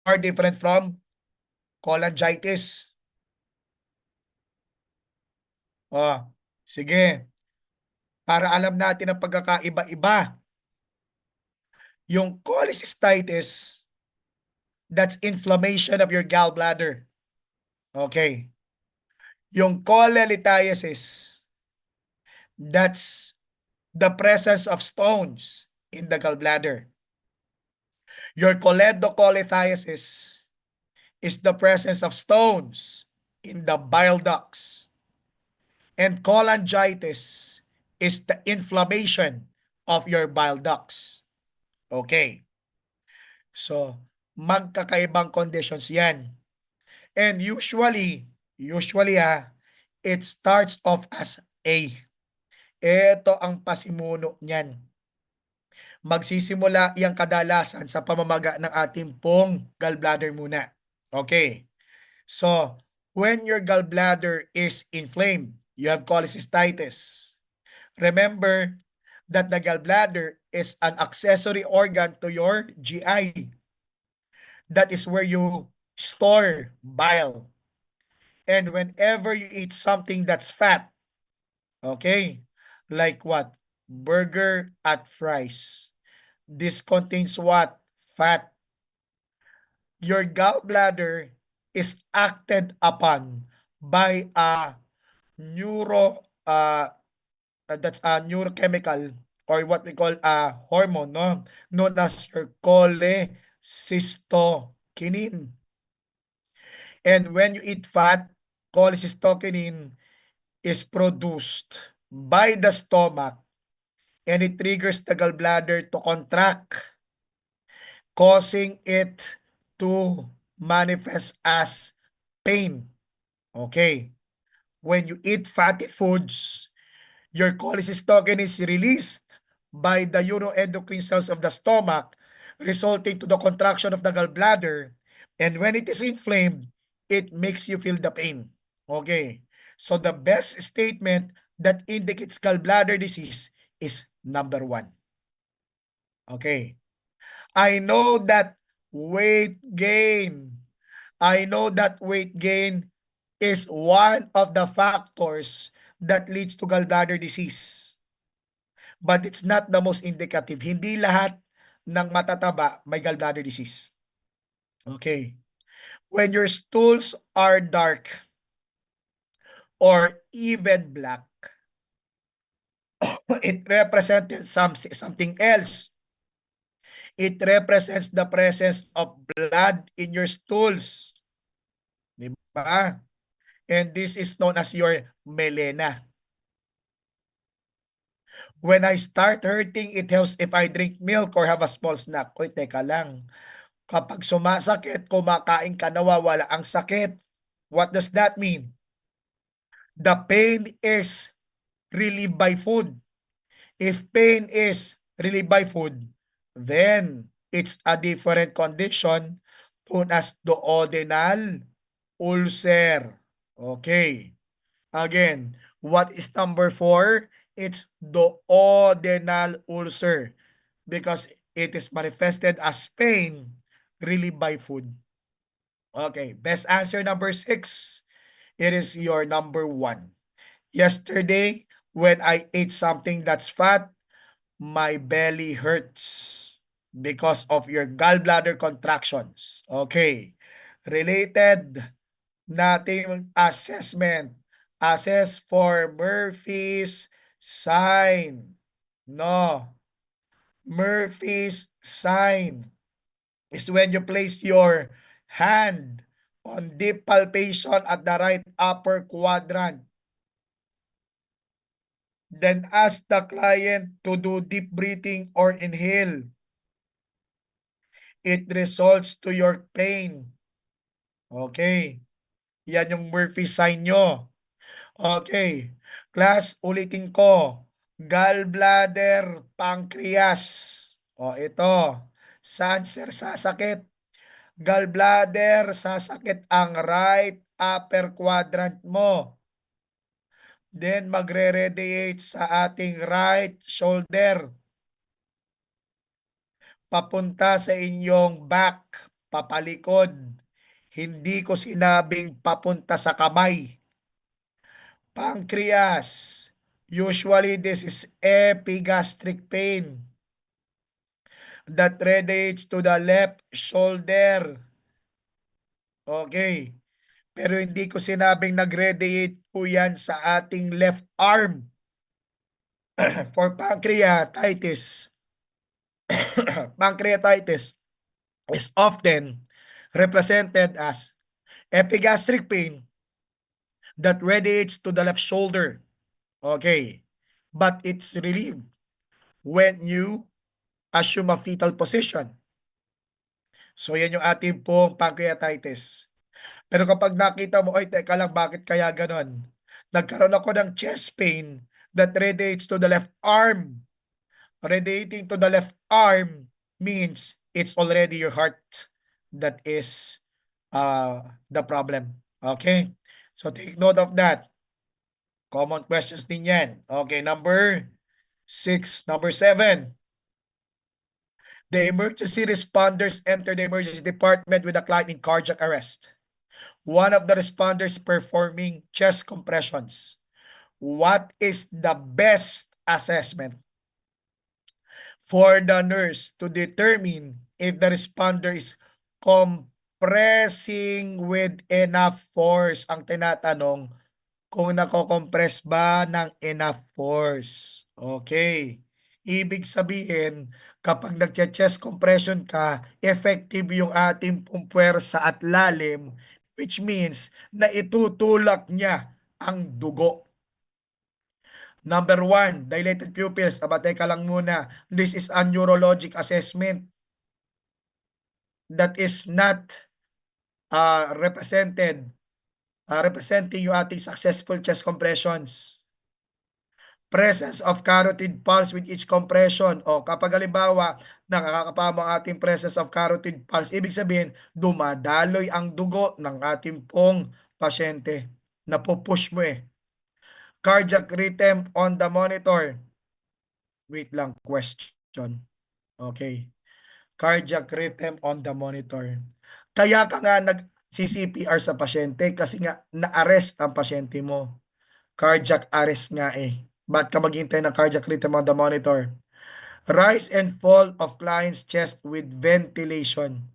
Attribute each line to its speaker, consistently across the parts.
Speaker 1: far different from cholangitis. Sige. Para alam natin ang pagkakaiba-iba. Yung cholecystitis, that's inflammation of your gallbladder. Okay. Yung cholelithiasis, that's the presence of stones in the gallbladder. Your choledocholithiasis is the presence of stones in the bile ducts. And cholangitis is the inflammation of your bile ducts. Okay. So, magkakaibang conditions yan. And usually it starts off as A. Ito ang pasimuno niyan. Magsisimula iyang kadalasan sa pamamaga ng ating pong gallbladder muna. Okay. So, when your gallbladder is inflamed, you have cholecystitis. Remember that the gallbladder is an accessory organ to your GI. That is where you store bile. And whenever you eat something that's fat, okay, like what? Burger at fries. This contains what? Fat. Your gallbladder is acted upon by a that's a neurochemical or what we call a hormone, no, known as your cholecystokinin. And when you eat fat, cholecystokinin is produced by the stomach and it triggers the gallbladder to contract, causing it to manifest as pain. Okay. When you eat fatty foods, your cholecystokinin is released by the neuroendocrine cells of the stomach, resulting to the contraction of the gallbladder. And when it is inflamed, it makes you feel the pain. Okay. So the best statement that indicates gallbladder disease is number 1. Okay. I know that weight gain. I know that weight gain is one of the factors that leads to gallbladder disease. But it's not the most indicative. Hindi lahat ng matataba may gallbladder disease. Okay. When your stools are dark or even black, it represents something else. It represents the presence of blood in your stools. Diba? And this is known as your melena. When I start hurting, it helps if I drink milk or have a small snack. Uy, teka lang. Kapag sumasakit, kumakain ka, nawawala ang sakit. What does that mean? The pain is relieved by food. If pain is relieved by food, then it's a different condition known as duodenal ulcer. Okay. Again, what is number 4? It's duodenal ulcer because it is manifested as pain relieved by food. Okay, best answer number 6. It is your number 1. Yesterday, when I ate something that's fat, my belly hurts because of your gallbladder contractions. Okay. Related nating assessment. Assess for Murphy's sign. No. Murphy's sign is when you place your hand on deep palpation at the right upper quadrant. Then ask the client to do deep breathing or inhale. It results to your pain. Okay. Yan yung Murphy sign nyo. Okay. Class, ulitin ko. Gallbladder, pancreas. O ito. Saan sir sasakit? Gallbladder, sasakit ang right upper quadrant mo. Then magre-radiate sa ating right shoulder. Papunta sa inyong back papalikod. Hindi ko sinabing papunta sa kamay. Pancreas. Usually, this is epigastric pain that radiates to the left shoulder. Okay. Pero hindi ko sinabing nag-radiate po yan sa ating left arm. For pancreatitis, pancreatitis is often represented as epigastric pain that radiates to the left shoulder. Okay. But it's relieved when you assume a fetal position. So yan yung ating pong pancreatitis. Pero kapag nakita mo, ay teka lang, bakit kaya ganon? Nagkaroon ako ng chest pain that radiates to the left arm. Radiating to the left arm means it's already your heart that is the problem. Okay? So take note of that. Common questions din yan. Okay, number 6. Number 7. The emergency responders enter the emergency department with a client in cardiac arrest. One of the responders performing chest compressions. What is the best assessment for the nurse to determine if the responder is compressing with enough force? Ang tinatanong, kung nako-compress ba ng enough force. Okay. Ibig sabihin, kapag nagche-chest compression ka, effective yung ating pumpwersa at lalim, which means na itutulak niya ang dugo. Number 1, dilated pupils. Aba, teka lang muna. This is a neurologic assessment that is not representing yung ating successful chest compressions. Presence of carotid pulse with each compression. O kapag halimbawa, nakakapamo ang ating presence of carotid pulse, ibig sabihin, dumadaloy ang dugo ng ating pong pasyente. Napupush mo eh. Cardiac rhythm on the monitor. Wait lang, question. Okay. Cardiac rhythm on the monitor. Kaya ka nga nag-CPR sa pasyente kasi nga na-arrest ang pasyente mo. Cardiac arrest nga eh. Ba't ka maghintay ng cardiac rhythm on the monitor? Rise and fall of client's chest with ventilation.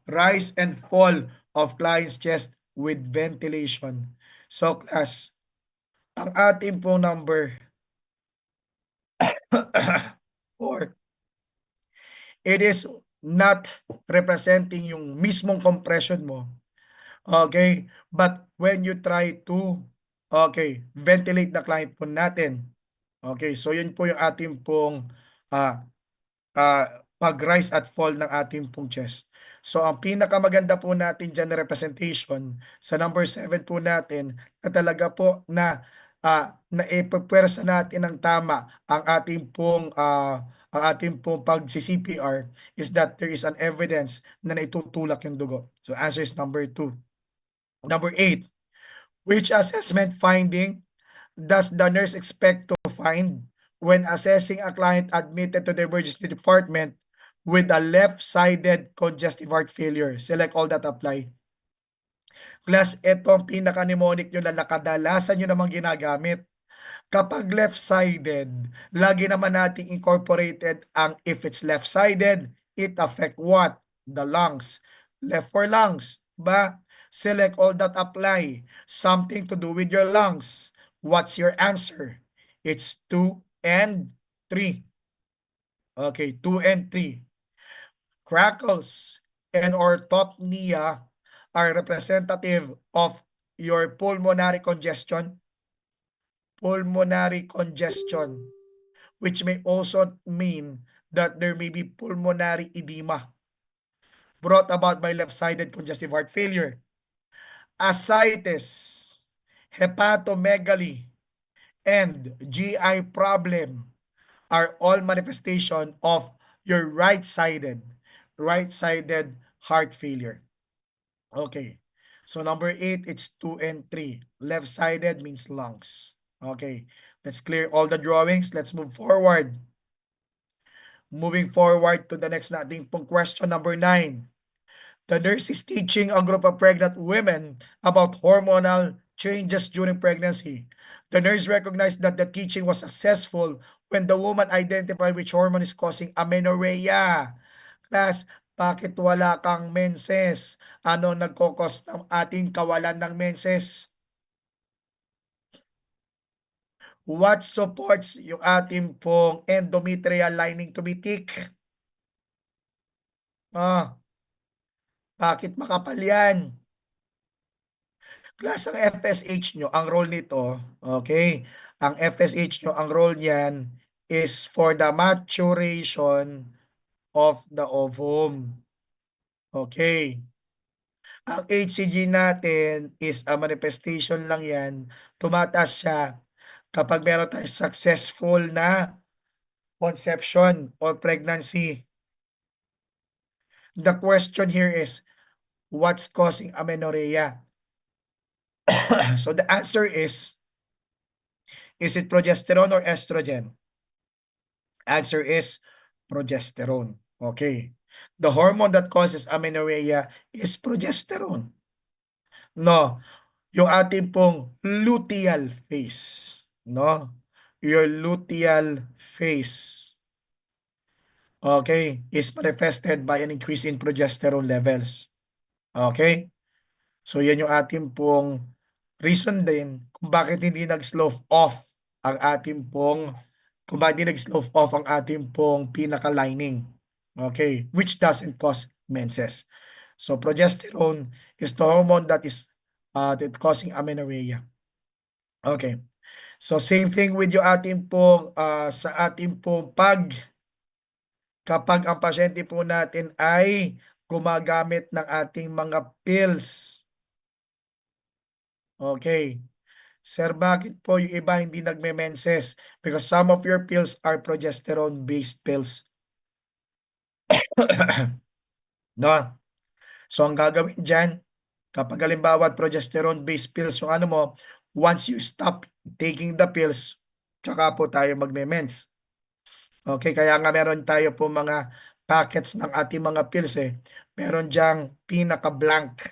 Speaker 1: Rise and fall of client's chest with ventilation. So class, ang ating pong number 4, it is not representing yung mismong compression mo. Okay? But when you try to ventilate the client po natin. Okay, so yun po yung ating pong pag-rise at fall ng ating pong chest. So ang pinakamaganda po natin dyan na representation sa number 7 po natin na talaga po na naipapwersa natin ng tama ang ating pong pag-CPR is that there is an evidence na naitutulak yung dugo. So answer is number 2. Number 8, which assessment finding does the nurse expect to find when assessing a client admitted to the emergency department with a left-sided congestive heart failure? Select all that apply. Class, ito ang pinaka-mnemonic nyo na kadalasan nyo namang ginagamit. Kapag left-sided, lagi naman nating incorporated ang if it's left-sided, it affect what? The lungs. Left for lungs, ba? Select all that apply. Something to do with your lungs. What's your answer? It's 2 and 3. Okay, 2 and 3. Crackles and orthopnea are representative of your pulmonary congestion. Pulmonary congestion, which may also mean that there may be pulmonary edema brought about by left-sided congestive heart failure. Ascites, hepatomegaly, and GI problem are all manifestation of your right-sided heart failure. Okay. So number 8, it's 2 and 3. Left-sided means lungs. Okay. Let's clear all the drawings. Let's move forward. Moving forward to the next nating pong question number 9. The nurse is teaching a group of pregnant women about hormonal changes during pregnancy. The nurse recognized that the teaching was successful when the woman identified which hormone is causing amenorrhea. Class, bakit wala kang menses? Ano nagkokos ng ating kawalan ng menses? What supports yung ating pong endometrial lining to be thick? Ah, bakit makapal yan? Class, ang FSH nyo, ang role nito, okay, ang FSH nyo, ang role niyan is for the maturation of the ovum. Okay. Ang HCG natin is a manifestation lang yan. Tumataas siya kapag meron tayong successful na conception or pregnancy. The question here is, what's causing amenorrhea? So the answer is it progesterone or estrogen? Answer is progesterone. Okay. The hormone that causes amenorrhea is progesterone. No, yung ating pong luteal phase, no? Your luteal phase, okay, is manifested by an increase in progesterone levels. Okay? So yan yung ating pong reason din kung bakit hindi nag-slough off ang ating pong kung bakit hindi nag-slough off ang ating pong pinaka-lining. Okay, which doesn't cause menses. So progesterone is the hormone that causing amenorrhea. Okay. So same thing with yung ating pong sa ating pong kapag ang pasyente po natin ay gumagamit ng ating mga pills. Okay. Sir, bakit po yung iba hindi nagme-menses? Because some of your pills are progesterone-based pills. No? So, ang gagawin dyan, kapag halimbawa progesterone-based pills yung ano mo, once you stop taking the pills, tsaka po tayo magme-mens. Okay, kaya nga meron tayo po mga packets ng ating mga pills eh. Meron dyang pinaka-blank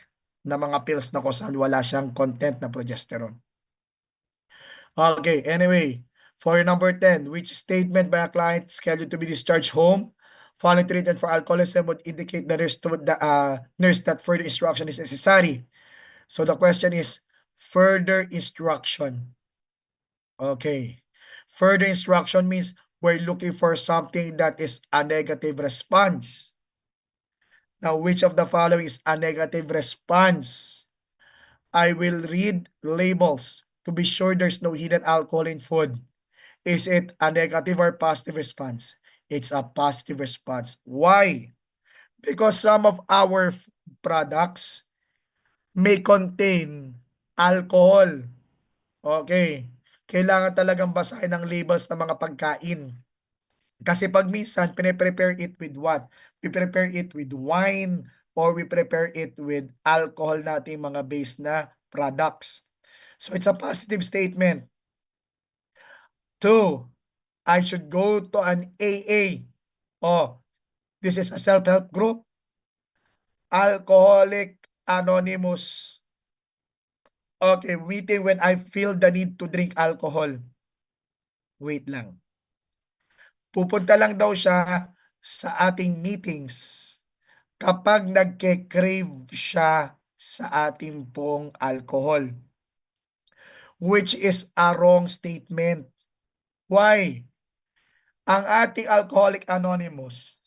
Speaker 1: na mga pills na kung saan wala siyang content na progesterone. Okay, anyway, for number 10, which statement by a client scheduled to be discharged home following treatment for alcoholism would indicate the nurse that further instruction is necessary. So the question is further instruction. Okay. Further instruction means we're looking for something that is a negative response. Now, which of the following is a negative response? I will read labels to be sure there's no hidden alcohol in food. Is it a negative or positive response? It's a positive response. Why? Because some of our products may contain alcohol. Okay. Kailangan talagang basahin ang labels ng mga pagkain. Kasi pag minsan, pine-prepare it with what? We prepare it with wine or we prepare it with alcohol nating mga base na products. So it's a positive statement. 2, I should go to an AA. Oh, this is a self-help group. Alcoholic Anonymous. Okay, meeting when I feel the need to drink alcohol. Wait lang. Pupunta lang daw siya sa ating meetings kapag nagke-crave siya sa ating pong alcohol, which is a wrong statement. Why? Ang ating Alcoholic Anonymous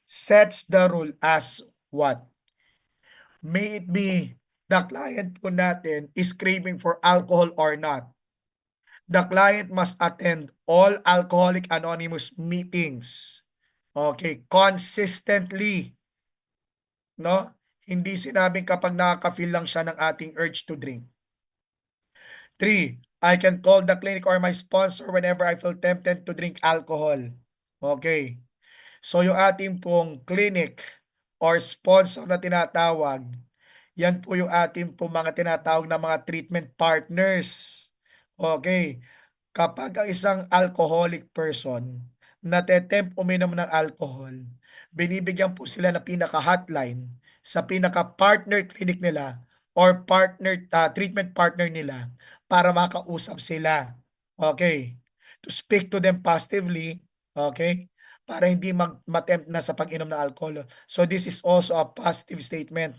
Speaker 1: sets the rule as what? May it be the client po natin is craving for alcohol or not. The client must attend all Alcoholic Anonymous meetings. Okay, consistently. No? Hindi sinabing kapag nakaka-feel lang siya ng ating urge to drink. 3, I can call the clinic or my sponsor whenever I feel tempted to drink alcohol. Okay. So yung ating pong clinic or sponsor na tinatawag, yan po yung ating pong mga tinatawag na mga treatment partners. Okay. Kapag ang isang alcoholic person natetempt uminom ng alcohol, binibigyan po sila ng pinaka-hotline sa pinaka-partner clinic nila or treatment partner nila para makausap sila. Okay. To speak to them positively, okay? Para hindi ma-tempt na sa pag-inom ng alcohol. So this is also a positive statement.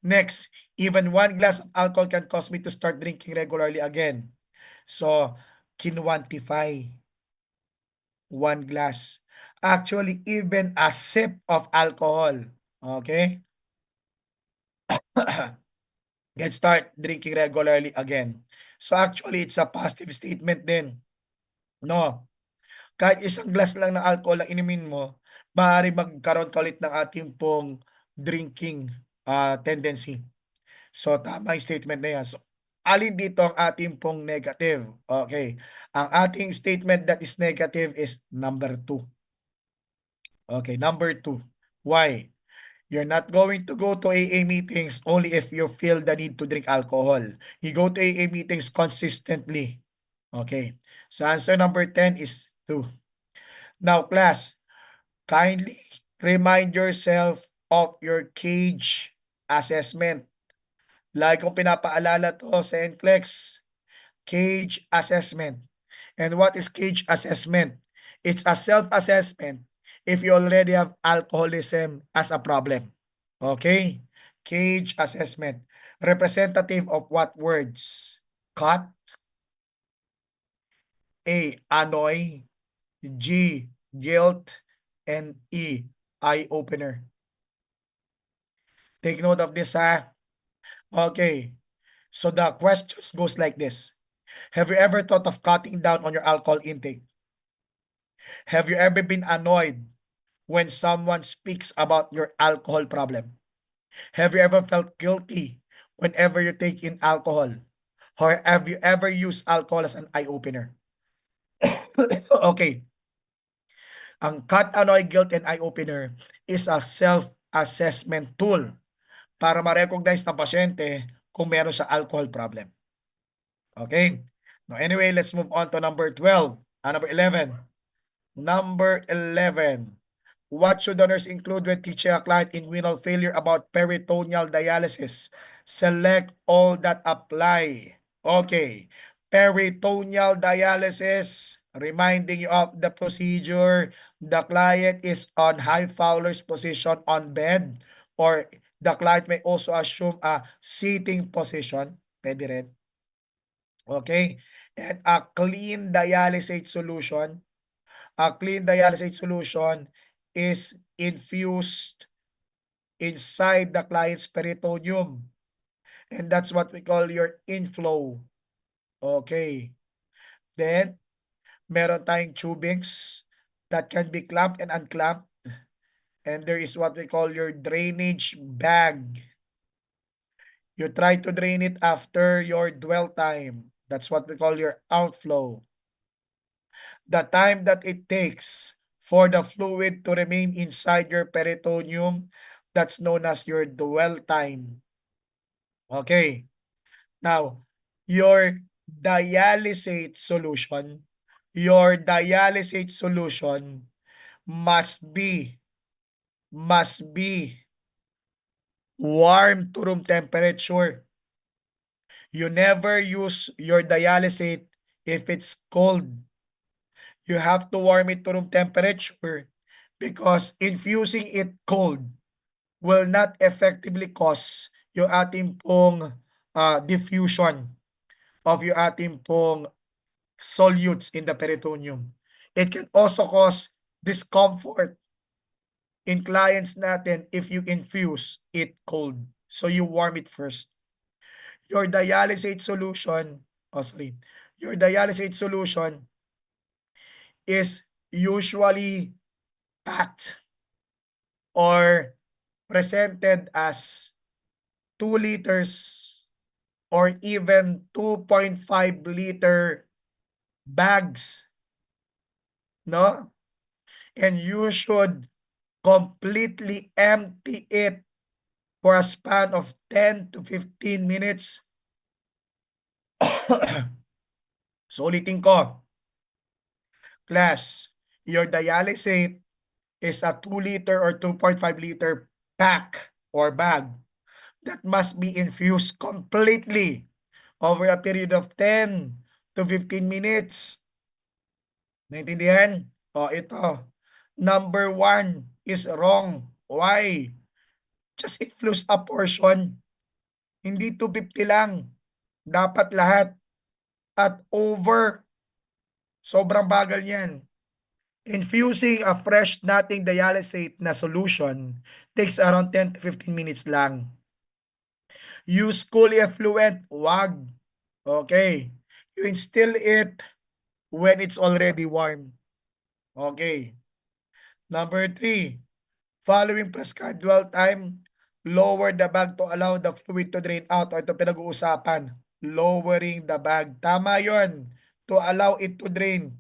Speaker 1: Next, even 1 glass of alcohol can cause me to start drinking regularly again. So, kinwantify 1 glass. Actually, even a sip of alcohol, okay, can start drinking regularly again. So actually, it's a positive statement din. No? Kahit 1 glass lang ng alcohol ang inumin mo, maaari magkaroon ka ulit ng ating pong drinking tendency. So tama yung statement na yan. So, alin dito ang ating pong negative? Okay. Ang ating statement that is negative is number 2. Okay, number 2. Why? You're not going to go to AA meetings only if you feel the need to drink alcohol. You go to AA meetings consistently. Okay. So answer number 10 is 2. Now class, kindly remind yourself of your cage assessment. Lagi kong pinapaalala to sa NCLEX. Cage assessment. And what is cage assessment? It's a self-assessment if you already have alcoholism as a problem. Okay? Cage assessment. Representative of what words? Cut. A. Annoy. G. Guilt. And E. Eye-opener. Take note of this, ha? Okay. So the questions goes like this. Have you ever thought of cutting down on your alcohol intake? Have you ever been annoyed when someone speaks about your alcohol problem? Have you ever felt guilty whenever you take in alcohol? Or have you ever used alcohol as an eye-opener? Okay. Ang cut, annoy, guilt, and eye-opener is a self-assessment tool para ma-recognize ng pasyente kung meron siya alcohol problem. Okay? Now, anyway, let's move on to number 12. Number 11. Number 11. What should the nurse include when teaching a client in renal failure about peritoneal dialysis? Select all that apply. Okay. Peritoneal dialysis, reminding you of the procedure. The client is on high Fowler's position on bed, or the client may also assume a sitting position. Pwede rin. Okay. And a clean dialysate solution. A clean dialysate solution is infused inside the client's peritoneum. And that's what we call your inflow. Okay. Then, meron tayong tubings that can be clamped and unclamped. And there is what we call your drainage bag. You try to drain it after your dwell time. That's what we call your outflow. The time that it takes for the fluid to remain inside your peritoneum, that's known as your dwell time. Okay. Now, your dialysate solution, must be warm to room temperature. You never use your dialysate if it's cold. You have to warm it to room temperature because infusing it cold will not effectively cause yung ating pong diffusion of yung ating pong solutes in the peritoneum. It can also cause discomfort in clients natin if you infuse it cold. So you warm it first. Your dialysate solution, your dialysate solution is usually packed or presented as 2 liters or even 2.5 liter bags, no? And you should completely empty it for a span of 10 to 15 minutes. So ulitin ko, Class, your dialysate is a 2 liter or 2.5 liter pack or bag that must be infused completely over a period of 10 to 15 minutes. Naintindihan? O ito, number 1 is wrong. Why? Just infuse a portion. Hindi 250 lang. Dapat lahat. At over. Sobrang bagal yan. Infusing a fresh nating dialysate na solution takes around 10 to 15 minutes lang. Use cool effluent. Wag. Okay. You instill it when it's already warm. Okay. Number 3, following prescribed dwell time, lower the bag to allow the fluid to drain out. O ito pinag-uusapan, lowering the bag. Tama yon, to allow it to drain.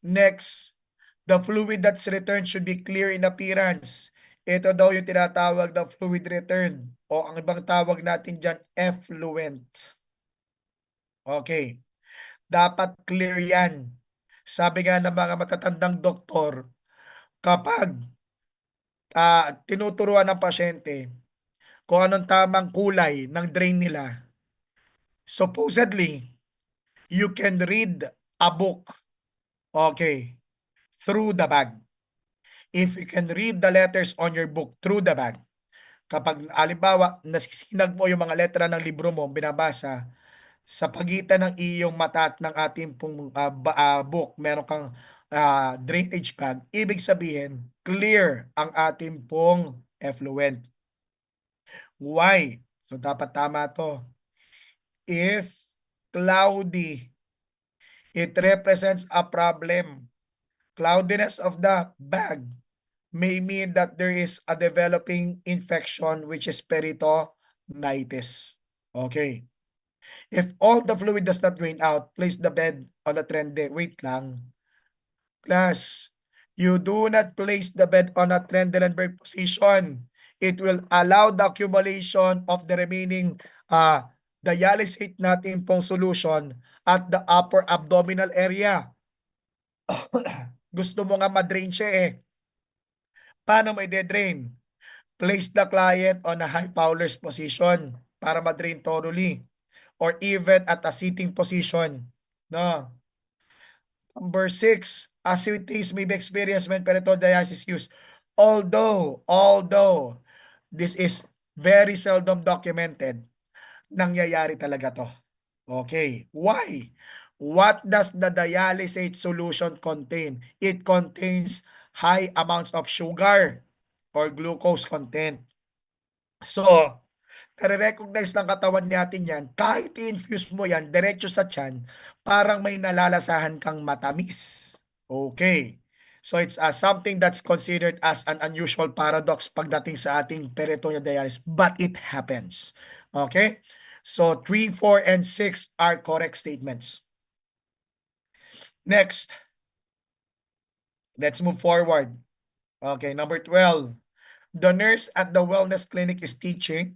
Speaker 1: Next, the fluid that's returned should be clear in appearance. Ito daw yung tinatawag na fluid return o ang ibang tawag natin dyan, effluent. Okay. Dapat clear yan. Sabi nga ng mga matatandang doktor, kapag tinuturuan ng pasyente kung anong tamang kulay ng drain nila, supposedly, you can read a book, okay, through the bag. If you can read the letters on your book through the bag, kapag halimbawa nasisinag mo yung mga letra ng libro mo, binabasa, sa pagitan ng iyong mata at ng ating pong book, meron kang drainage bag, ibig sabihin, clear ang ating pong effluent. Why? So, dapat tama to. If cloudy, it represents a problem. Cloudiness of the bag may mean that there is a developing infection which is peritonitis. Okay. If all the fluid does not drain out, place the bed on a trende. Wait lang. Class, you do not place the bed on a Trendelenburg position. It will allow the accumulation of the remaining dialysate natin pong solution at the upper abdominal area. Gusto mo nga madrain siya eh. Paano mo i-drain? Place the client on a high Fowler's position para madrain thoroughly, or even at a sitting position. No. Number 6, acidities may be experienced when peritoneal dialysis used. Although this is very seldom documented, nangyayari talaga to. Okay. Why? What does the dialysate solution contain? It contains high amounts of sugar or glucose content. So, nare-recognize ng katawan natin yan, kahit i-infuse mo yan diretso sa tiyan, parang may nalalasahan kang matamis. Okay. So it's something that's considered as an unusual paradox pagdating sa ating peritoneal dialysis, but it happens. Okay? So 3, 4, and 6 are correct statements. Next, let's move forward. Okay, number 12. The nurse at the wellness clinic is teaching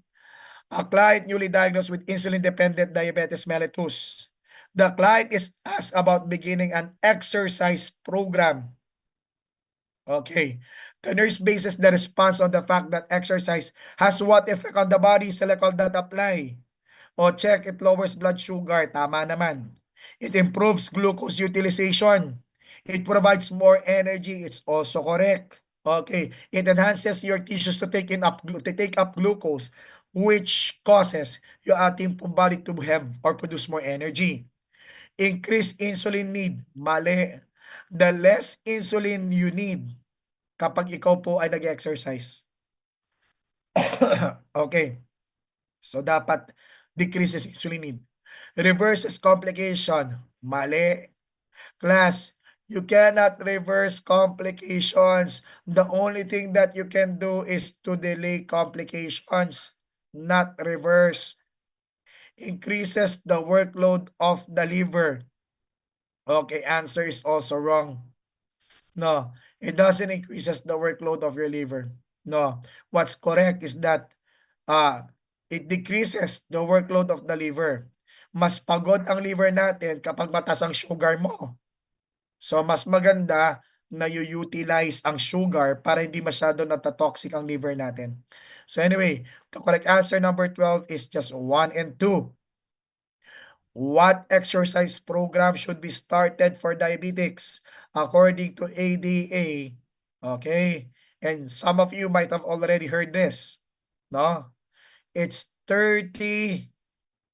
Speaker 1: a client newly diagnosed with insulin-dependent diabetes mellitus. The client is asked about beginning an exercise program. Okay. The nurse bases the response on the fact that exercise has what effect on the body. Select all that apply. O check, it lowers blood sugar. Tama naman. It improves glucose utilization. It provides more energy. It's also correct. Okay. It enhances your tissues to take up glucose, which causes your ating body to have or produce more energy. Increase insulin need. Mali. The less insulin you need kapag ikaw po ay nag-exercise. Okay. So, dapat decreases insulin need. Reverses complication. Mali. Class, you cannot reverse complications. The only thing that you can do is to delay complications, not reverse. Increases the workload of the liver. Okay, answer is also wrong. No, it doesn't increases the workload of your liver. No, what's correct is that it decreases the workload of the liver. Mas pagod ang liver natin kapag mataas ang sugar mo. So, mas maganda na utilize ang sugar para hindi masyado nata-toxic ang liver natin. So anyway, the correct answer number 12 is just 1 and 2. What exercise program should be started for diabetics according to ADA? Okay. And some of you might have already heard this. No? It's 30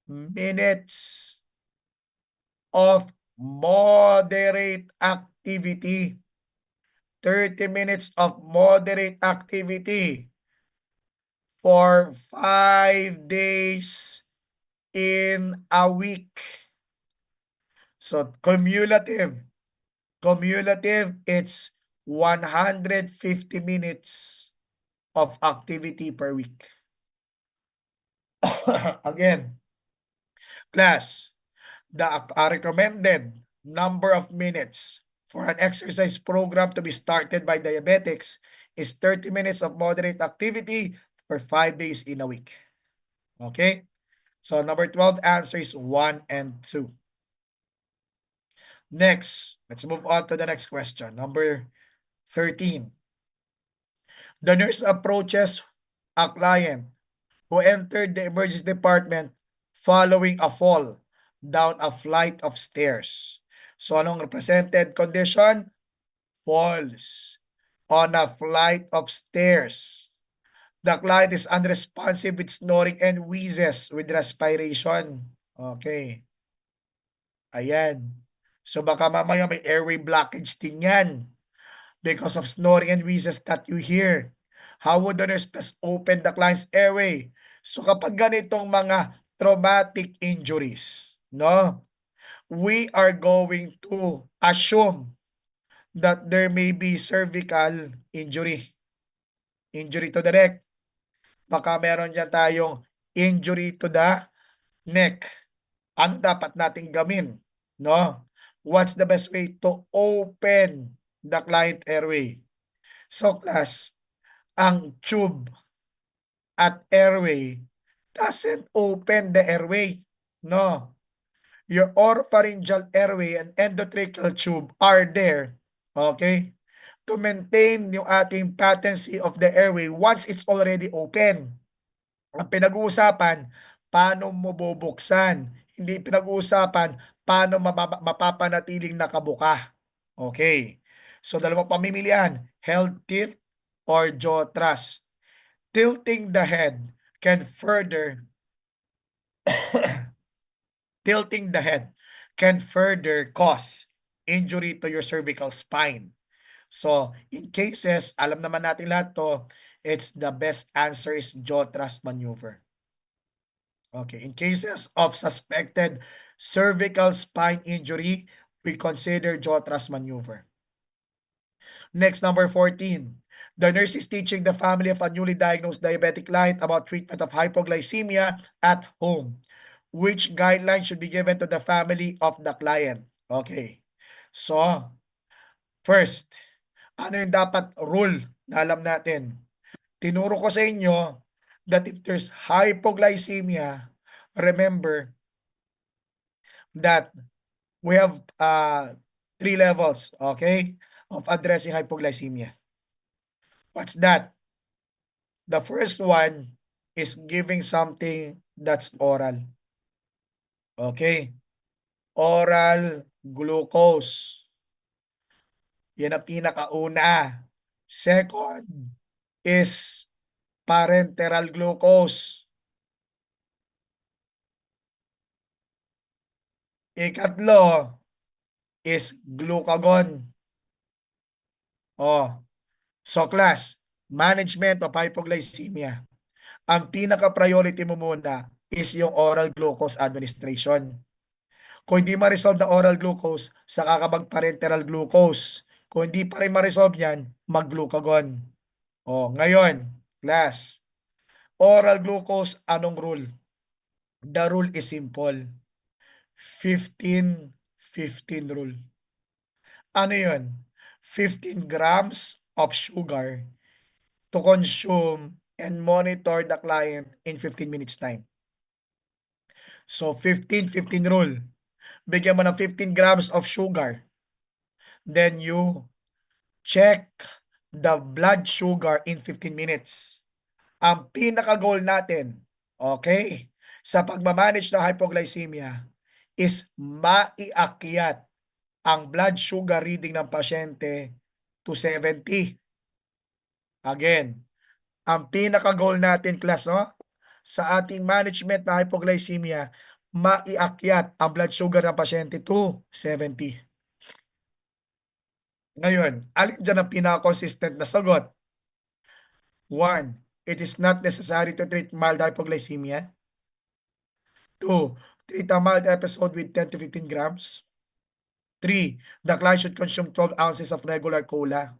Speaker 1: minutes of moderate activity. 30 minutes of moderate activity for 5 days in a week. So cumulative, it's 150 minutes of activity per week. Again, class, the recommended number of minutes for an exercise program to be started by diabetics is 30 minutes of moderate activity for 5 days in a week. Okay? So number 12 answer is 1 and 2. Next, let's move on to the next question. Number 13. The nurse approaches a client who entered the emergency department following a fall down a flight of stairs. So anong represented condition? Falls on a flight of stairs. The client is unresponsive with snoring and wheezes with respiration. Okay. Ayan. So baka mamaya may airway blockage din yan because of snoring and wheezes that you hear. How would the nurse best open the client's airway? So kapag ganitong mga traumatic injuries, no, we are going to assume that there may be cervical injury, injury to the neck. Baka meron dyan tayong injury to the neck. Ano dapat nating gawin? No? What's the best way to open the client airway? So class, ang tube at airway doesn't open the airway. No. Your oropharyngeal airway and endotracheal tube are there, okay, to maintain yung ating patency of the airway once it's already open. Ang pinag-uusapan, paano mo bubuksan. Hindi pinag-uusapan, paano mapapanatiling nakabuka. Okay. So, dalawang pamimilian, head tilt or jaw thrust. Tilting the head can further tilting the head can further cause injury to your cervical spine. So, in cases, alam naman natin lahat to, it's the best answer is jaw thrust maneuver. Okay, in cases of suspected cervical spine injury, we consider jaw thrust maneuver. Next, number 14. The nurse is teaching the family of a newly diagnosed diabetic client about treatment of hypoglycemia at home. Which guideline should be given to the family of the client? Okay. So, first, ano yung dapat rule na alam natin? Tinuro ko sa inyo that if there's hypoglycemia, remember that we have 3 levels, okay, of addressing hypoglycemia. What's that? The first one is giving something that's oral. Okay? Oral glucose. Yan ang pinakauna. Second is parenteral glucose. Ikatlo is glucagon. Oh. So class, management of hypoglycemia. Ang pinaka-priority mo muna is yung oral glucose administration. Kung hindi ma-resolve na oral glucose, saka ka mag-parenteral glucose. Kung hindi pa rin ma-resolve yan, mag-glucagon. Oh, ngayon, class, oral glucose, anong rule? The rule is simple. 15-15 rule. Ano yun? 15 grams of sugar to consume and monitor the client in 15 minutes time. So 15-15 rule. Bigyan mo ng 15 grams of sugar. Then you check the blood sugar in 15 minutes. Ang pinaka-goal natin, okay, sa pagmamanage ng hypoglycemia is maiakyat ang blood sugar reading ng pasyente to 70. Again, ang pinaka-goal natin, class, no, sa ating management ng hypoglycemia, maiakyat ang blood sugar ng pasyente to 70. Ngayon, alin dyan ang pinaka-consistent na sagot? One, it is not necessary to treat mild hypoglycemia. Two, treat a mild episode with 10 to 15 grams. Three, the client should consume 12 ounces of regular cola.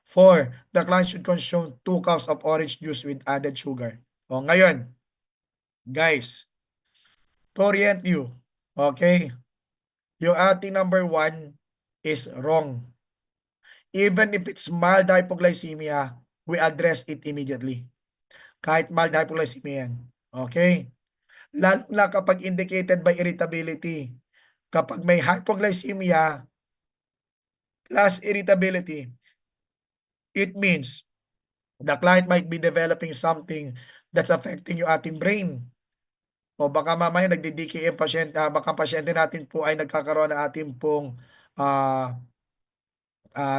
Speaker 1: Four, the client should consume 2 cups of orange juice with added sugar. O ngayon, guys, to orient you, okay, yung ating number one is wrong. Even if it's mild hypoglycemia, we address it immediately. Kahit mild hypoglycemia yan. Okay? Lalo na kapag indicated by irritability. Kapag may hypoglycemia plus irritability, it means the client might be developing something that's affecting yung ating brain. O baka mamaya nagdi-DKA pasyente, baka pasyente natin po ay nagkakaroon ng ating pong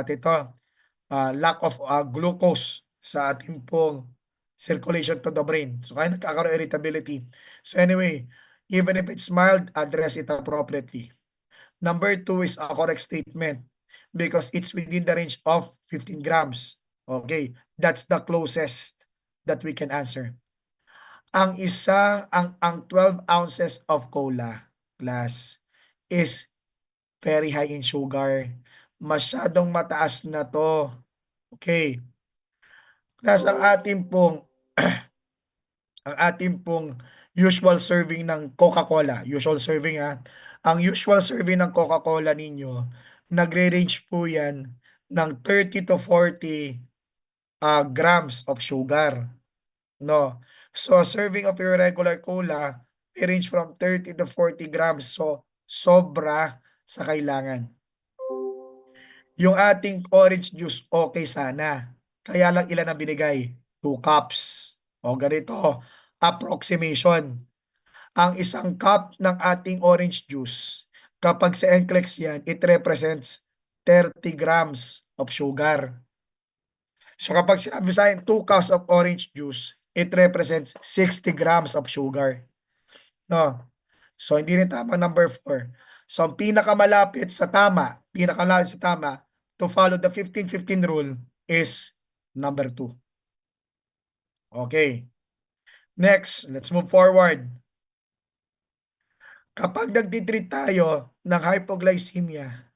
Speaker 1: tito, lack of glucose sa ating pong circulation to the brain. So kaya nagkakaroon irritability. So anyway, even if it's mild, address it appropriately. Number two is a correct statement because it's within the range of 15 grams. Okay, that's the closest that we can answer. Ang 12 ounces of cola glass is very high in sugar. Masyadong mataas na to. Okay. Plus ang ating pong usual serving ng Coca-Cola, usual serving ang usual serving ng Coca-Cola ninyo, nagre-range po yan ng 30 to 40 grams of sugar. No. So serving of your regular cola, may range from 30 to 40 grams. So sobra sa kailangan. Yung ating orange juice, okay sana. Kaya lang ilan ang binigay? 2 cups. O ganito, approximation. Ang isang cup ng ating orange juice, kapag sa NCLEX yan, it represents 30 grams of sugar. So kapag sinabi sa akin 2 cups of orange juice, it represents 60 grams of sugar. No? So hindi rin tama number 4. So ang pinakamalapit sa tama, to follow the 15-15 rule is number 2. Okay. Next, let's move forward. Kapag nagtitreat tayo ng hypoglycemia,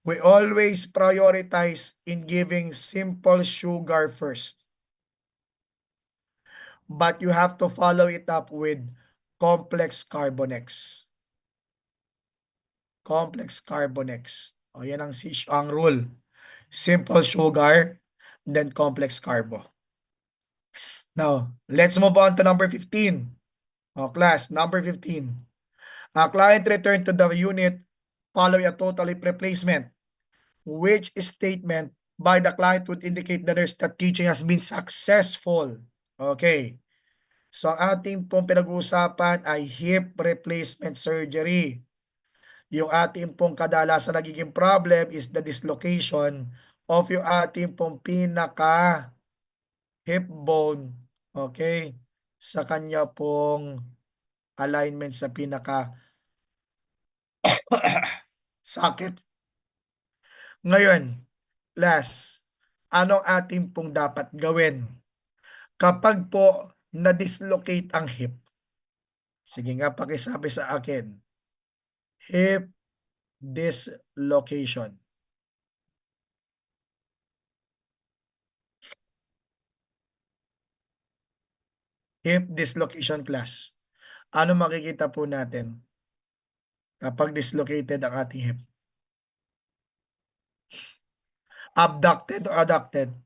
Speaker 1: we always prioritize in giving simple sugar first. But you have to follow it up with complex carbonex. Complex carbonex. O yan ang rule. Simple sugar, then complex carbo. Now, let's move on to number 15. O class, number 15. A client returned to the unit following a total hip replacement. Which statement by the client would indicate the nurse that teaching has been successful? Okay. So ang ating pong pinag-uusapan ay hip replacement surgery. Yung ating pong kadalasan nagiging problem is the dislocation of yung ating pong pinaka hip bone, okay, sa kanya pong alignment sa pinaka sakit. Ngayon, last, anong ating pong dapat gawin kapag po na-dislocate ang hip? Sige nga, pakisabi sa akin. Hip dislocation. Hip dislocation class. Ano makikita po natin kapag dislocated ang ating hip? Abducted or adducted?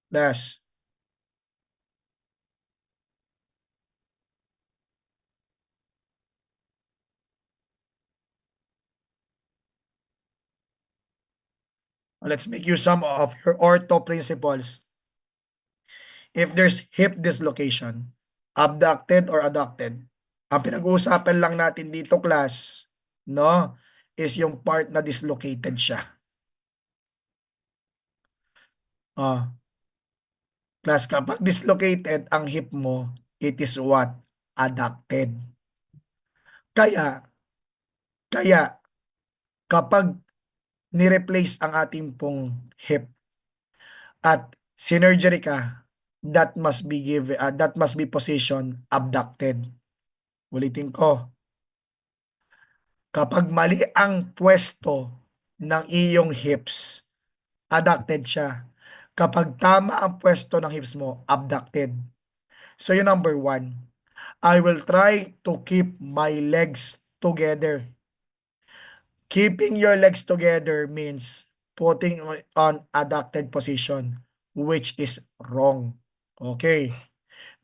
Speaker 1: Dash. Let's make use some of your ortho principles. If there's hip dislocation, abducted or adducted, ang pinag-uusapan lang natin dito, class, no, is yung part na dislocated siya. Oh, class, kapag dislocated ang hip mo, it is what? Adducted. Kaya, kaya, kapag ni-replace ang ating pong hip at synergery ka, that must be position abducted. Ulitin ko, kapag mali ang pwesto ng iyong hips, adducted siya. Kapag tama ang pwesto ng hips mo, abducted. So yung number one, I will try to keep my legs together. Keeping your legs together means putting on adducted position, which is wrong. Okay.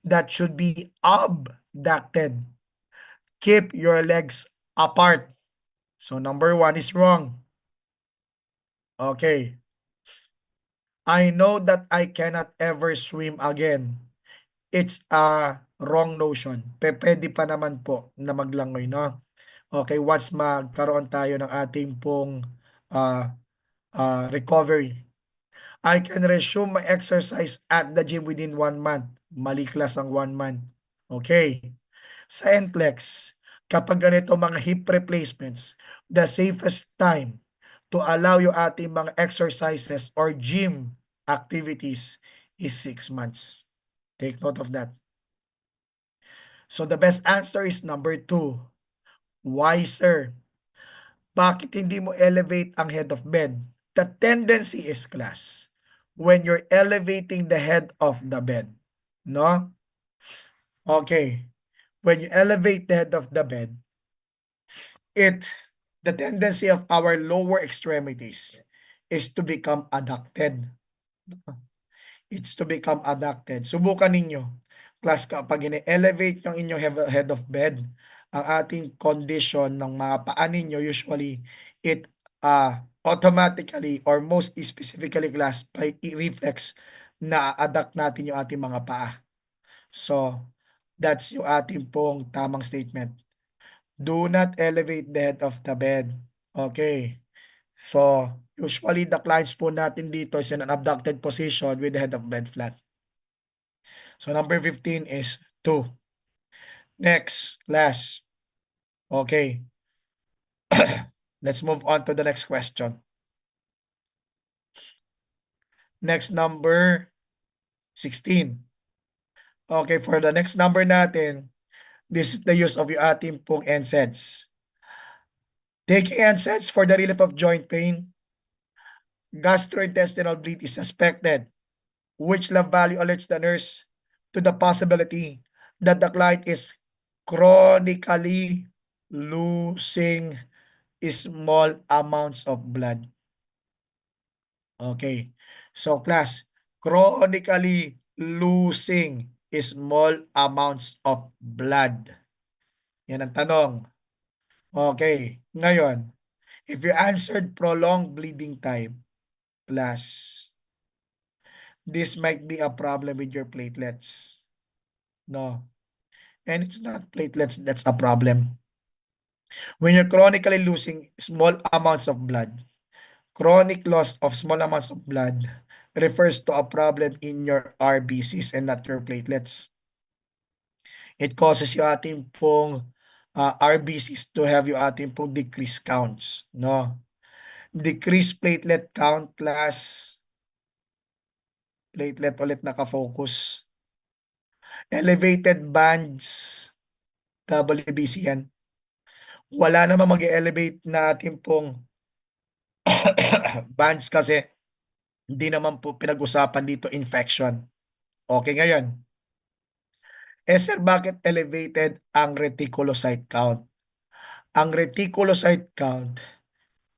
Speaker 1: That should be abducted. Keep your legs apart. So number one is wrong. Okay. I know that I cannot ever swim again. It's a wrong notion. Pwede pa naman po na maglangoy, no? Okay, once magkaroon tayo ng ating pong uh, recovery. I can resume my exercise at the gym within 1 month. Mali class ang 1 month. Okay. Sa NCLEX, kapag ganito mga hip replacements, the safest time to allow yung ating mga exercises or gym activities is 6 months. Take note of that. So the best answer is number 2. Why, sir? Bakit hindi mo elevate ang head of bed? The tendency is, class, when you're elevating the head of the bed, no? Okay. When you elevate the head of the bed, the tendency of our lower extremities is to become adducted. It's to become adducted. Subukan ninyo. Class, kapag ine-elevate yung inyong head of bed, ang ating condition ng mga paa ninyo, usually, it automatically or most specifically, class, by reflex, na adduct natin yung ating mga paa. So, that's yung ating pong tamang statement. Do not elevate the head of the bed. Okay. So, usually the clients po natin dito is in an abducted position with the head of bed flat. So, number 15 is 2. Next, last. Okay. Let's move on to the next question. Next, number 16. Okay, for the next number natin, this is the use of yung ating pong NSAIDs. Taking NSAIDs for the relief of joint pain, gastrointestinal bleed is suspected, which lab value alerts the nurse to the possibility that the client is chronically losing small amounts of blood. Okay. So class, chronically losing small amounts of blood. Yan ang tanong. Okay. Ngayon, if you answered prolonged bleeding time, class, this might be a problem with your platelets. No. And it's not platelets that's a problem. When you're chronically losing small amounts of blood, chronic loss of small amounts of blood refers to a problem in your RBCs and not your platelets. It causes yung ating pong RBCs to have yung ating pong decreased counts. No? Decreased platelet count, class. Platelet ulit nakafocus. Elevated bands, WBC yan. Wala namang mag-elevate na ating pong bands kasi hindi naman po pinag-usapan dito infection. Okay, ngayon. Sir, bakit elevated ang reticulocyte count? Ang reticulocyte count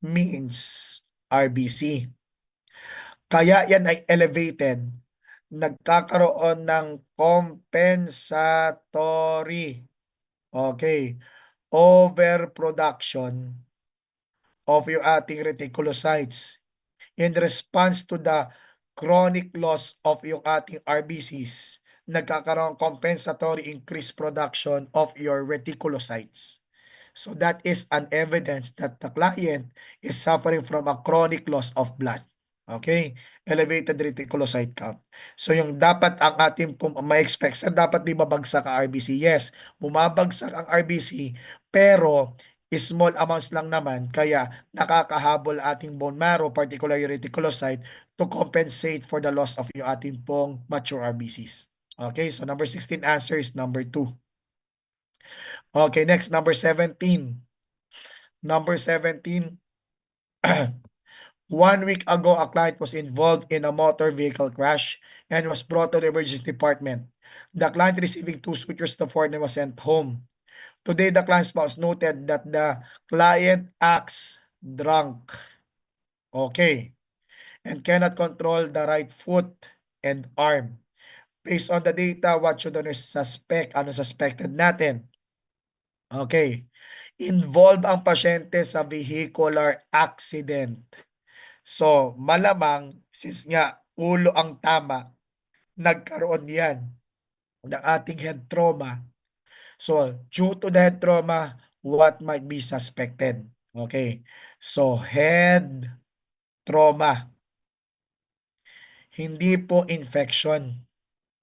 Speaker 1: means RBC. Kaya yan ay elevated. Nagkakaroon ng compensatory, okay, overproduction of yung ating reticulocytes. in response to the chronic loss of yung ating RBCs, nagkakaroon compensatory increased production of your reticulocytes. So that is an evidence that the client is suffering from a chronic loss of blood. Okay? Elevated reticulocyte count. So yung dapat ang ating ma-expect, sa dapat di babagsak ang RBC? Yes, bumabagsak ang RBC, pero small amounts lang naman, kaya nakakahabol ating bone marrow, particularly reticulocyte, to compensate for the loss of yung ating pong mature RBCs. Okay, so number 16 answer is number 2. Okay, next, number 17. Number 17, 1 week ago, a client was involved in a motor vehicle crash and was brought to the emergency department. The client receiving 2 sutures to forehead and was sent home. Today, the client's spouse noted that the client acts drunk, okay, and cannot control the right foot and arm. Based on the data, what should the nurse suspect? Ano suspected natin? Okay. Involved ang pasyente sa vehicular accident. So, malamang, since nga ulo ang tama, nagkaroon yan ng ating head trauma. So, due to the head trauma, what might be suspected? Okay. So, head trauma. Hindi po infection.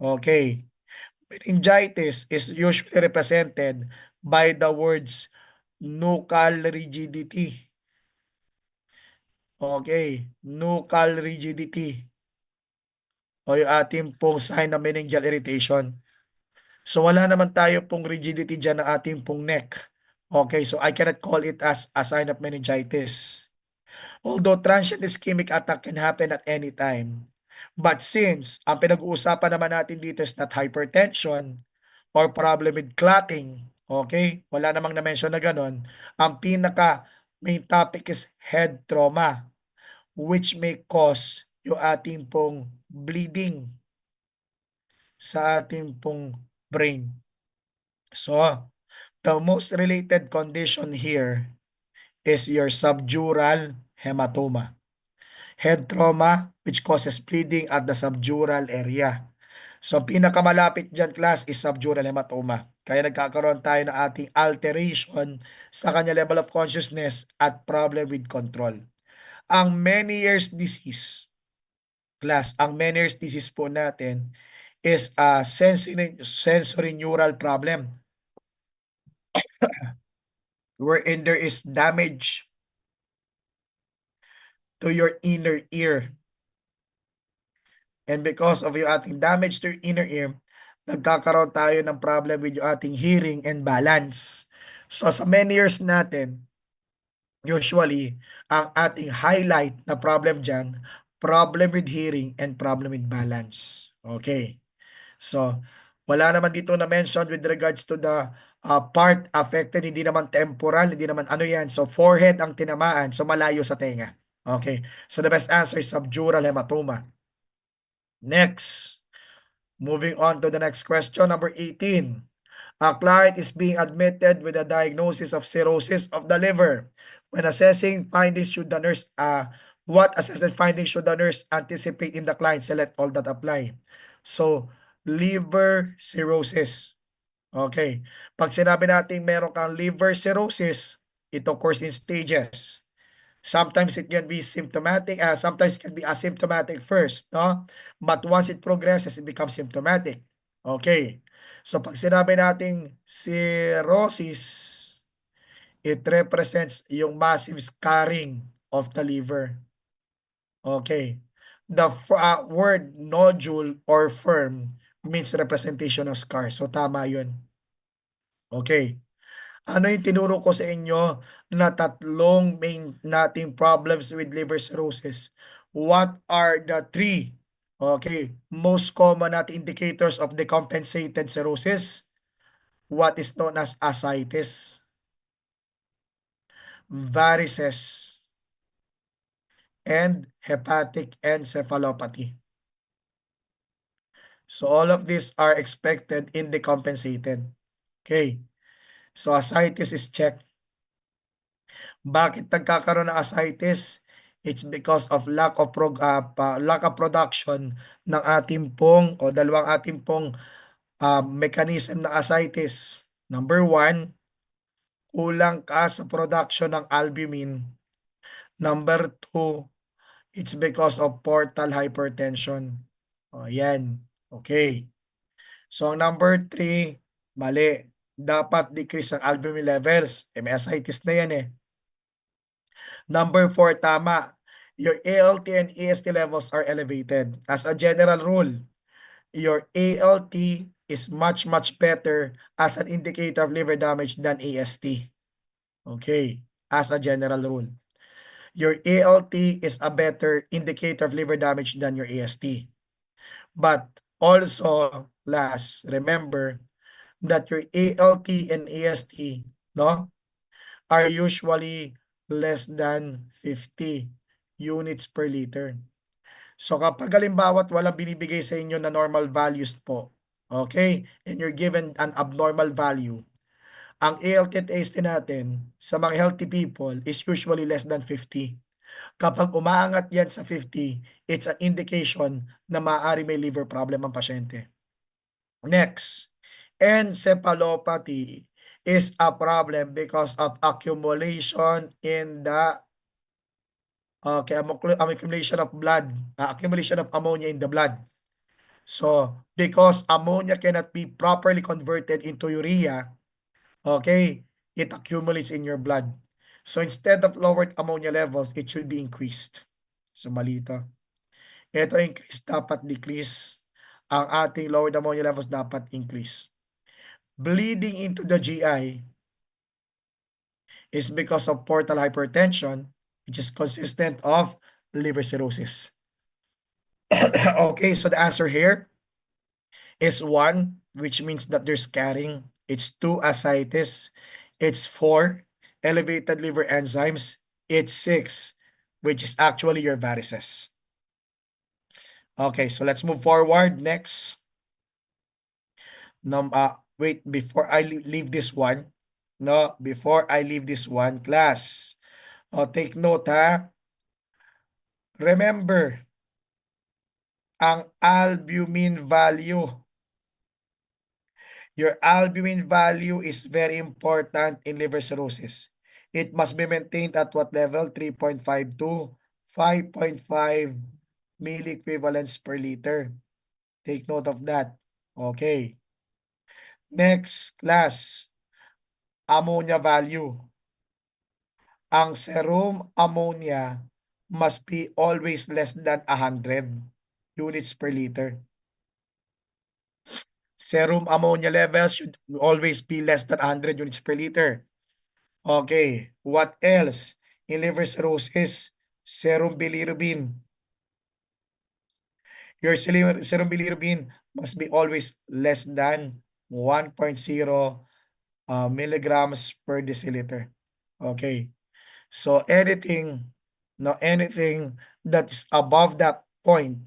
Speaker 1: Okay. Meningitis is usually represented by the words nuchal rigidity. Okay. Nuchal rigidity. O yung ating pong sign ng meningeal irritation. So wala naman tayo pong rigidity dyan ng ating pong neck. Okay, so I cannot call it as a sign of meningitis. Although transient ischemic attack can happen at any time. But since ang pinag-uusapan naman natin dito is not hypertension or problem with clotting, okay, wala namang na-mention na ganun, ang pinaka main topic is head trauma, which may cause yung ating pong bleeding sa ating pong brain. So, the most related condition here is your subdural hematoma. Head trauma which causes bleeding at the subdural area. So, pinakamalapit dyan, class, is subdural hematoma. Kaya nagkakaroon tayo ng ating alteration sa kanya level of consciousness at problem with control. Ang Meniere's disease, class, ang Meniere's disease po natin is a sensory neural problem wherein there is damage to your inner ear. And because of yung ating damage to your inner ear, nagkakaroon tayo ng problem with yung ating hearing and balance. So sa many years natin, usually, ang ating highlight na problem dyan, problem with hearing and problem with balance. Okay. So, wala naman dito na mention with regards to the part affected, hindi naman temporal, hindi naman ano yan. So, forehead ang tinamaan, so malayo sa tenga. Okay. So, the best answer is subdural hematoma. Next. Moving on to the next question, number 18. A client is being admitted with a diagnosis of cirrhosis of the liver. When assessing findings, should the nurse, what assessment findings should the nurse anticipate in the client? Select all that apply. So, liver cirrhosis. Okay. Pag sinabi natin meron kang liver cirrhosis, it occurs in stages. Sometimes it can be symptomatic, sometimes it can be asymptomatic first, no? But once it progresses, it becomes symptomatic. Okay. So pag sinabi nating cirrhosis, it represents yung massive scarring of the liver. Okay. The word nodule or firm means representation of scar. So tama yun. Okay. Ano yung tinuro ko sa inyo na tatlong main nating problems with liver cirrhosis? What are the 3, okay, most common nating indicators of decompensated cirrhosis? What is known as ascites, varices, and hepatic encephalopathy. So all of these are expected in decompensated. Okay. So ascites is checked. Bakit nagkakaroon ng ascites? It's because of lack of production ng ating pong o dalawang ating pong mechanism ng ascites. Number one, kulang ka sa production ng albumin. Number two, it's because of portal hypertension. O, yan. Okay. So, number three, mali. Dapat decrease ang albumin levels. May ascites na yan eh. Number four, tama. Your ALT and AST levels are elevated. As a general rule, your ALT is much better as an indicator of liver damage than AST. Okay, as a general rule. Your ALT is a better indicator of liver damage than your AST. But also, last, remember that your ALT and AST, no, are usually less than 50 units per liter. So kapag halimbawa walang binibigay sa inyo na normal values po, okay, and you're given an abnormal value, ang ALT at AST natin sa mga healthy people is usually less than 50. Kapag umaangat yan sa 50, it's an indication na maaari may liver problem ang pasyente. Next, encephalopathy is a problem because of accumulation in the accumulation of blood, accumulation of ammonia in the blood. So, because ammonia cannot be properly converted into urea, okay, it accumulates in your blood. So, instead of lowered ammonia levels, it should be increased. So, mali ito. Ito increase, dapat decrease. Ang ating lowered ammonia levels dapat increase. Bleeding into the GI is because of portal hypertension, which is consistent of liver cirrhosis. Okay, so the answer here is 1, which means that there's scarring. It's 2, ascites. It's 4, elevated liver enzymes. It's 6, which is actually your varices. Okay, so let's move forward. Next. Wait, before I leave this one, no, before I leave this one, class, take note ha. Remember, ang albumin value. Your albumin value is very important in liver cirrhosis. It must be maintained at what level? 3.5 to 5.5 milliequivalents per liter. Take note of that. Okay. Next, class, ammonia value. Ang serum ammonia must be always less than 100 units per liter. Serum ammonia levels should always be less than 100 units per liter. Okay, what else? In liver cirrhosis, serum bilirubin. Your serum bilirubin must be always less than 1.0 milligrams per deciliter. Okay, so anything that is above that point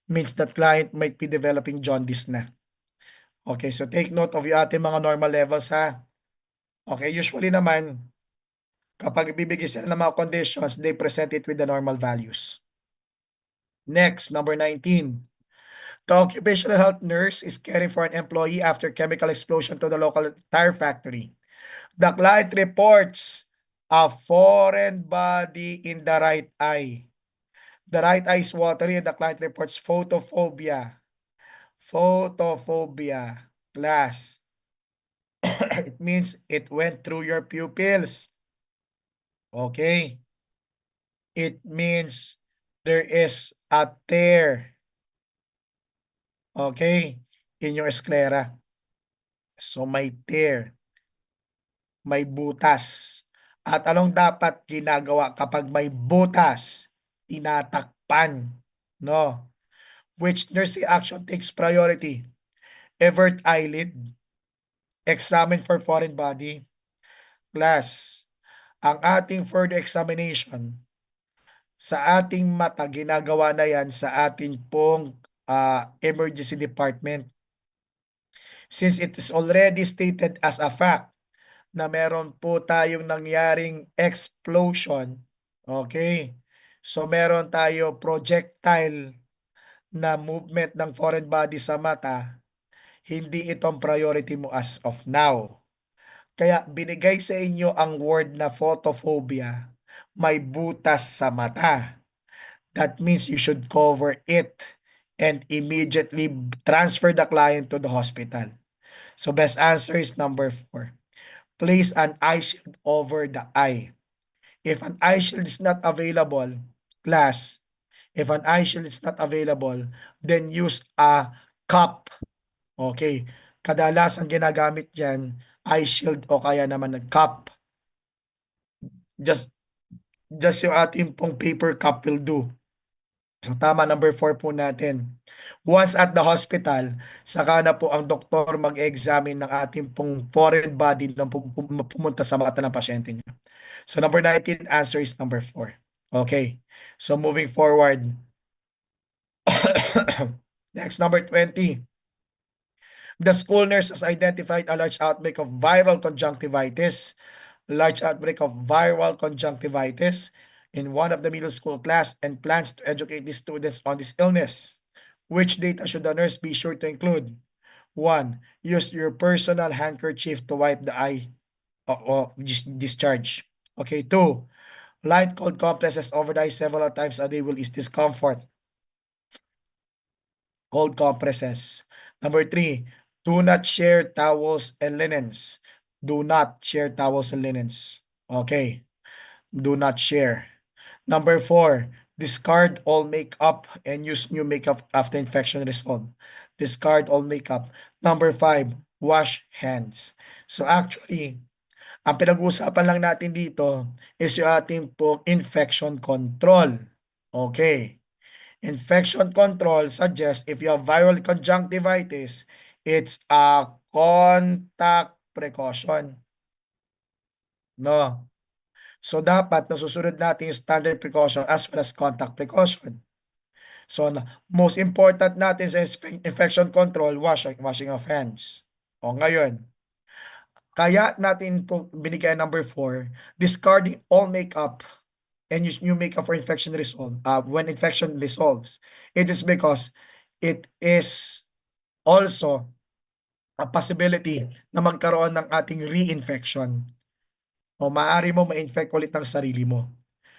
Speaker 1: means that client might be developing jaundice na. Okay, so take note of yung ating mga normal levels ha. Okay, usually naman, kapag ibibigay sila ng mga conditions, they present it with the normal values. Next, number 19. The occupational health nurse is caring for an employee after chemical explosion to the local tire factory. The client reports a foreign body in the right eye. The right eye is watery and the client reports photophobia. Photophobia. Class. It means it went through your pupils. Okay. It means there is a tear. Okay. In your sclera. So may tear. May butas. At anong dapat ginagawa kapag may butas? Tinatakpan. No. Which nursing action takes priority? Avert eyelid. Examine for foreign body. Class. Ang ating further examination sa ating mata, ginagawa na yan sa ating pong emergency department. Since it is already stated as a fact na meron po tayong nangyaring explosion, okay? So meron tayo projectile na movement ng foreign body sa mata, hindi itong priority mo as of now. Kaya binigay sa inyo ang word na photophobia, may butas sa mata. That means you should cover it and immediately transfer the client to the hospital. So best answer is number 4. Place an eye shield over the eye. If an eye shield is not available, class, if an eye shield is not available, then use a cup. Okay. Kadalasan ginagamit dyan, eye shield o kaya naman ng cup. Just, just yung ating pong paper cup will do. So tama, number 4 po natin. Once at the hospital, saka na po ang doktor mag-examine ng ating pong foreign body na pumunta sa mata ng pasyente niya. So number 19, answer is number 4. Okay. So moving forward. Next, number 20. The school nurse has identified a large outbreak of viral conjunctivitis in one of the middle school class and plans to educate the students on this illness. Which data should the nurse be sure to include? 1. Use your personal handkerchief to wipe the eye of discharge. Okay. 2. Light cold compresses over the eye several times a day will ease discomfort. Cold compresses. Number 3. Do not share towels and linens. Do not share towels and linens. Okay. Do not share. Number 4, discard all makeup and use new makeup after infection resolved. Discard all makeup. Number 5, wash hands. So actually, ang pinag-uusapan lang natin dito is yung ating pong infection control. Okay. Infection control suggests if you have viral conjunctivitis, it's a contact precaution. No. So dapat nasusunod natin yung standard precaution as well as contact precaution. So most important natin sa infection control, washing of hands. O ngayon, kaya natin po binigay number 4, discarding all makeup and use new makeup for infection resolve. When infection resolves, it is because it is also a possibility na magkaroon ng ating reinfection o maaari mo ma-infect ulit ang sarili mo.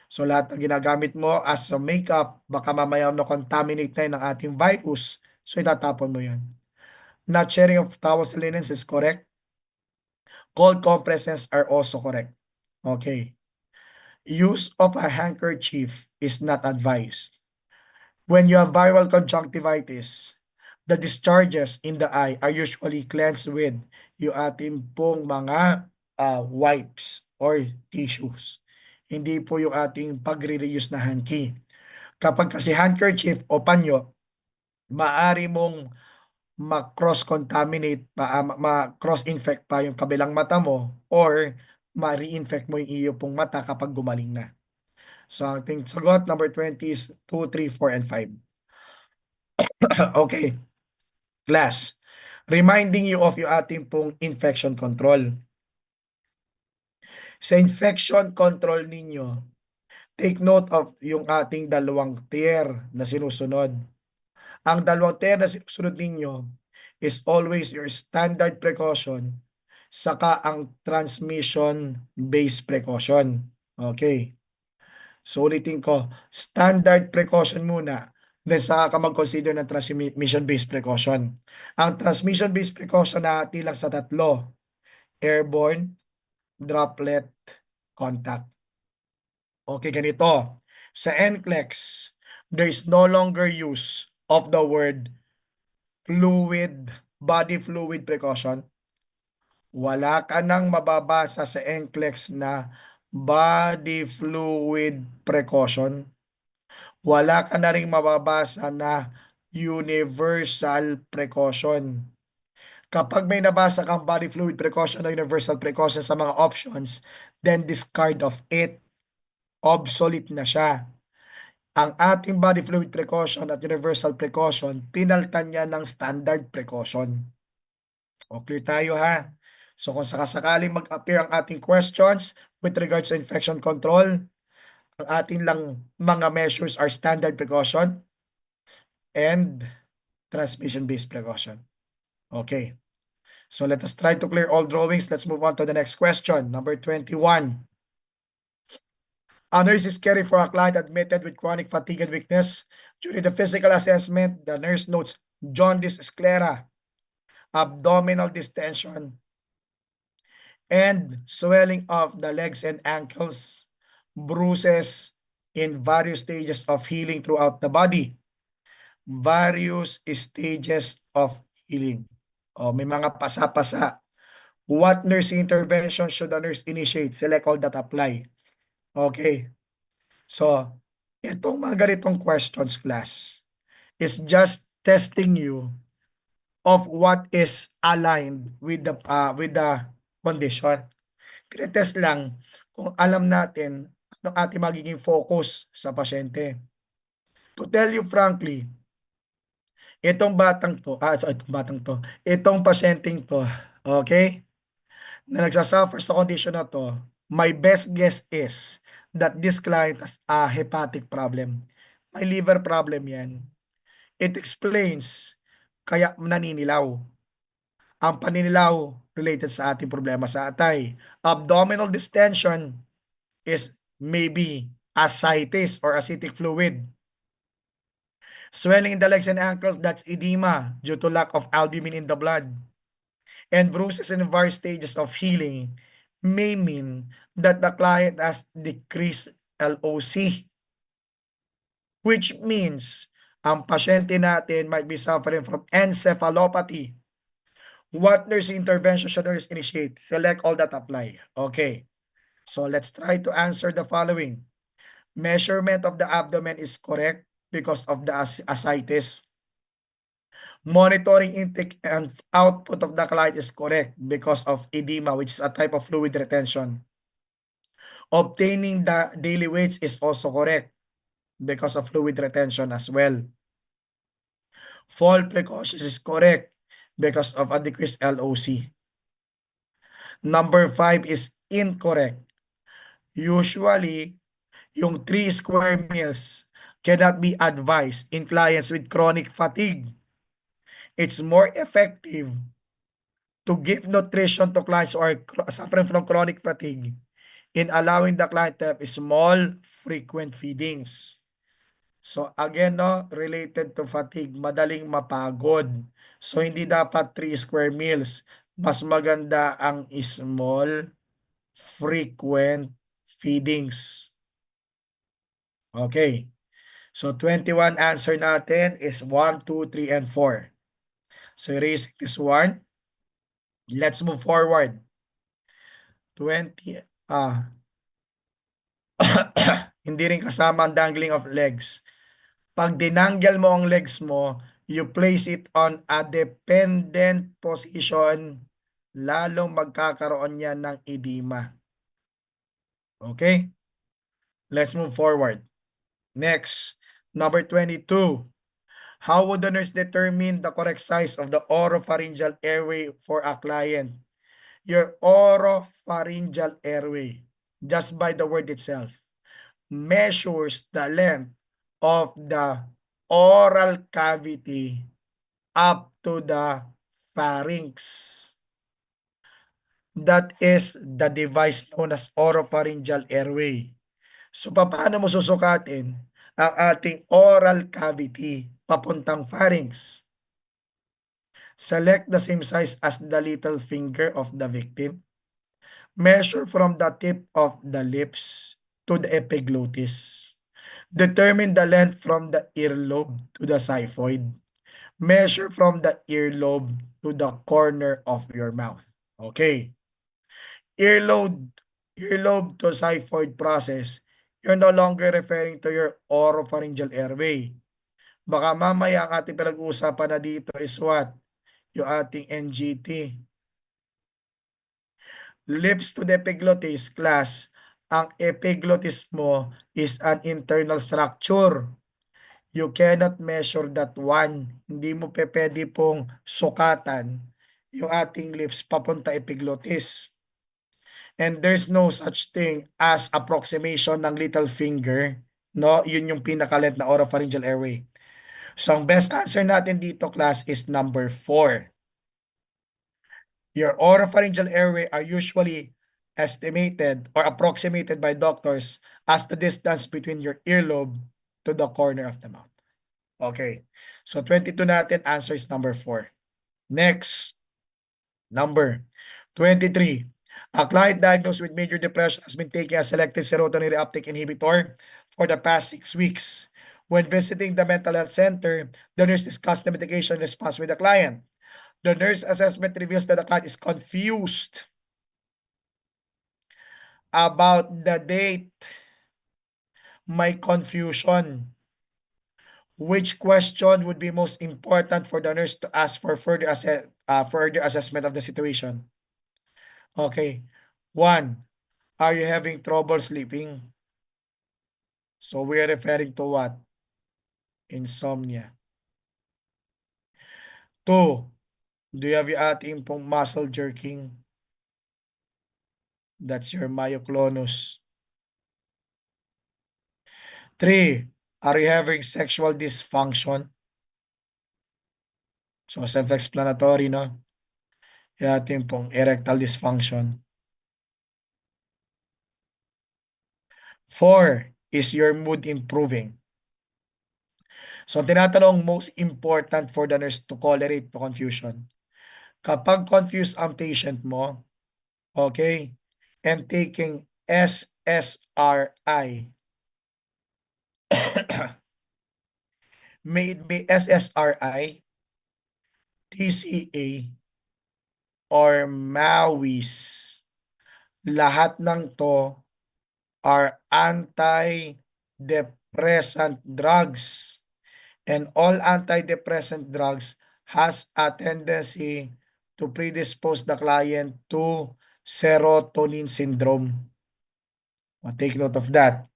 Speaker 1: So lahat ng ginagamit mo as a makeup, baka mamaya na-contaminate na ng ating virus, so itatapon mo yan. Not sharing of towels and linens is correct. Cold compresses are also correct. Okay. Use of a handkerchief is not advised. When you have viral conjunctivitis, the discharges in the eye are usually cleansed with yung ating pong mga wipes or tissues. Hindi po yung ating pagre-reuse na hanky. Kapag kasi handkerchief o panyo, maaari mong ma-cross-contaminate, ma-cross-infect pa yung kabilang mata mo or ma-reinfect mo yung iyo pong mata kapag gumaling na. So, ang ating sagot, number 20 is 2, 3, 4, and 5. Okay. Class, reminding you of yung ating pong infection control. Sa infection control ninyo, take note of yung ating dalawang tier na sinusunod. Ang dalawang tier na sinusunod ninyo is always your standard precaution saka ang transmission-based precaution. Okay. So ulitin ko, standard precaution muna, then saka ka mag-consider ng transmission-based precaution. Ang transmission-based precaution na lang sa tatlo, airborne, droplet, contact. Okay, ganito. Sa NCLEX, there is no longer use of the word fluid, body fluid precaution. Wala ka nang mababasa sa NCLEX na body fluid precaution. Wala ka na rin mababasa na universal precaution. Kapag may nabasa kang body fluid precaution o universal precaution sa mga options, then discard of it. Obsolete na siya. Ang ating body fluid precaution at universal precaution, pinaltan niya ng standard precaution. O clear tayo ha? So kung sakasakaling mag-appear ang ating questions with regards to infection control, Ang atin lang mga measures are standard precaution and transmission-based precaution. Okay. So let us try to clear all drawings. Let's move on to the next question. Number 21. A nurse is caring for a client admitted with chronic fatigue and weakness. During the physical assessment, the nurse notes jaundice, sclera, abdominal distension, and swelling of the legs and ankles, bruises in various stages of healing throughout the body. Various stages of healing. Oh, may mga pasa-pasa. What nursing intervention should the nurse initiate? Select all that apply. Okay. So, itong mga ganitong questions, class, is just testing you of what is aligned with the condition. Tinetest lang kung alam natin anong ating magiging focus sa pasyente. To tell you frankly, itong pasyenteng to, okay, na nagsasuffer sa condition na to, my best guess is that this client has a hepatic problem. May liver problem yan. It explains kaya naninilaw. Ang paninilaw related sa ating problema sa atay. Abdominal distension is maybe ascites or ascitic fluid. Swelling in the legs and ankles, that's edema due to lack of albumin in the blood. And bruises in various stages of healing may mean that the client has decreased LOC, which means ang pasyente natin might be suffering from encephalopathy. What nursing intervention should nurse initiate? Select all that apply. Okay. So let's try to answer the following. Measurement of the abdomen is correct because of the ascites. Monitoring intake and output of the client is correct because of edema, which is a type of fluid retention. Obtaining the daily weights is also correct because of fluid retention as well. Fall precautions is correct because of a decreased LOC. Number 5 is incorrect. Usually, yung 3 square meals cannot be advised in clients with chronic fatigue. It's more effective to give nutrition to clients who are suffering from chronic fatigue in allowing the client to have small, frequent feedings. So again, no, related to fatigue, madaling mapagod. So hindi dapat 3 square meals. Mas maganda ang small, frequent feedings. Okay. So 21 answer natin is 1, 2, 3, and 4. So erase this one. Let's move forward. 20. Hindi rin kasama ang dangling of legs. Pag dinanggal mo ang legs mo, you place it on a dependent position, lalong magkakaroon yan ng edema. Okay? Let's move forward. Next, number 22. How would the nurse determine the correct size of the oropharyngeal airway for a client? Your oropharyngeal airway, just by the word itself, measures the length of the oral cavity up to the pharynx. That is the device known as oropharyngeal airway. So, paano mo susukatin ang ating oral cavity papuntang pharynx? Select the same size as the little finger of the victim. Measure from the tip of the lips to the epiglottis. Determine the length from the earlobe to the xiphoid. Measure from the earlobe to the corner of your mouth. Okay. Earlobe to xiphoid process, you're no longer referring to your oropharyngeal airway. Baka mamaya ang ating pinag-uusapan na dito is what? Yung ating NGT. Lips to the epiglottis, class. Ang epiglottis mo is an internal structure. You cannot measure that one. Hindi mo pwede pong sukatan yung ating lips papunta epiglottis. And there's no such thing as approximation ng little finger, no? Yun yung pinaka-length na oropharyngeal airway. So, ang best answer natin dito, class, is number 4. Your oropharyngeal airway are usually estimated or approximated by doctors as the distance between your earlobe to the corner of the mouth. Okay. So 22 natin, answer is number 4. Next, number 23. A client diagnosed with major depression has been taking a selective serotonin reuptake inhibitor for the past 6 weeks. When visiting the mental health center, the nurse discussed the medication response with the client. The nurse assessment reveals that the client is confused about the date. May confusion. Which question would be most important for the nurse to ask for further assessment of the situation? Okay. 1. Are you having trouble sleeping? So we are referring to what? Insomnia. 2. Do you have your ating pong muscle jerking? That's your myoclonus. 3. Are you having sexual dysfunction? So self-explanatory, no? Yung ating pong erectile dysfunction. 4. Is your mood improving? So tinatanong most important for the nurse to tolerate to confusion. Kapag confused ang patient mo, okay, and taking SSRI, may it be SSRI, TCA, or MAWIS, lahat ng to are antidepressant drugs. And all antidepressant drugs has a tendency to predispose the client to serotonin syndrome. Take note of that.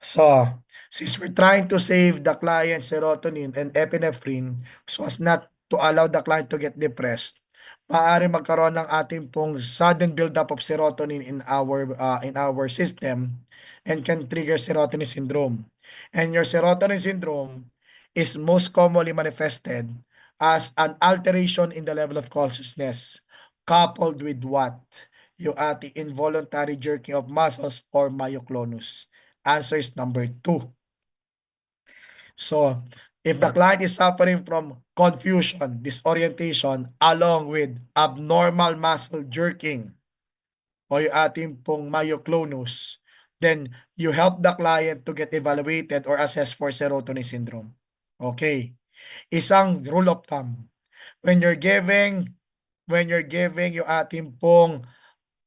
Speaker 1: So, since we're trying to save the client serotonin and epinephrine so as not to allow the client to get depressed, maaari magkaroon ng ating pong sudden buildup of serotonin in our system and can trigger serotonin syndrome. And your serotonin syndrome is most commonly manifested as an alteration in the level of consciousness coupled with what? Yung ating involuntary jerking of muscles or myoclonus. Answer is number 2. So, if the client is suffering from confusion, disorientation, along with abnormal muscle jerking o yung ating pong myoclonus, then you help the client to get evaluated or assessed for serotonin syndrome. Okay. Isang rule of thumb. When you're giving yung ating pong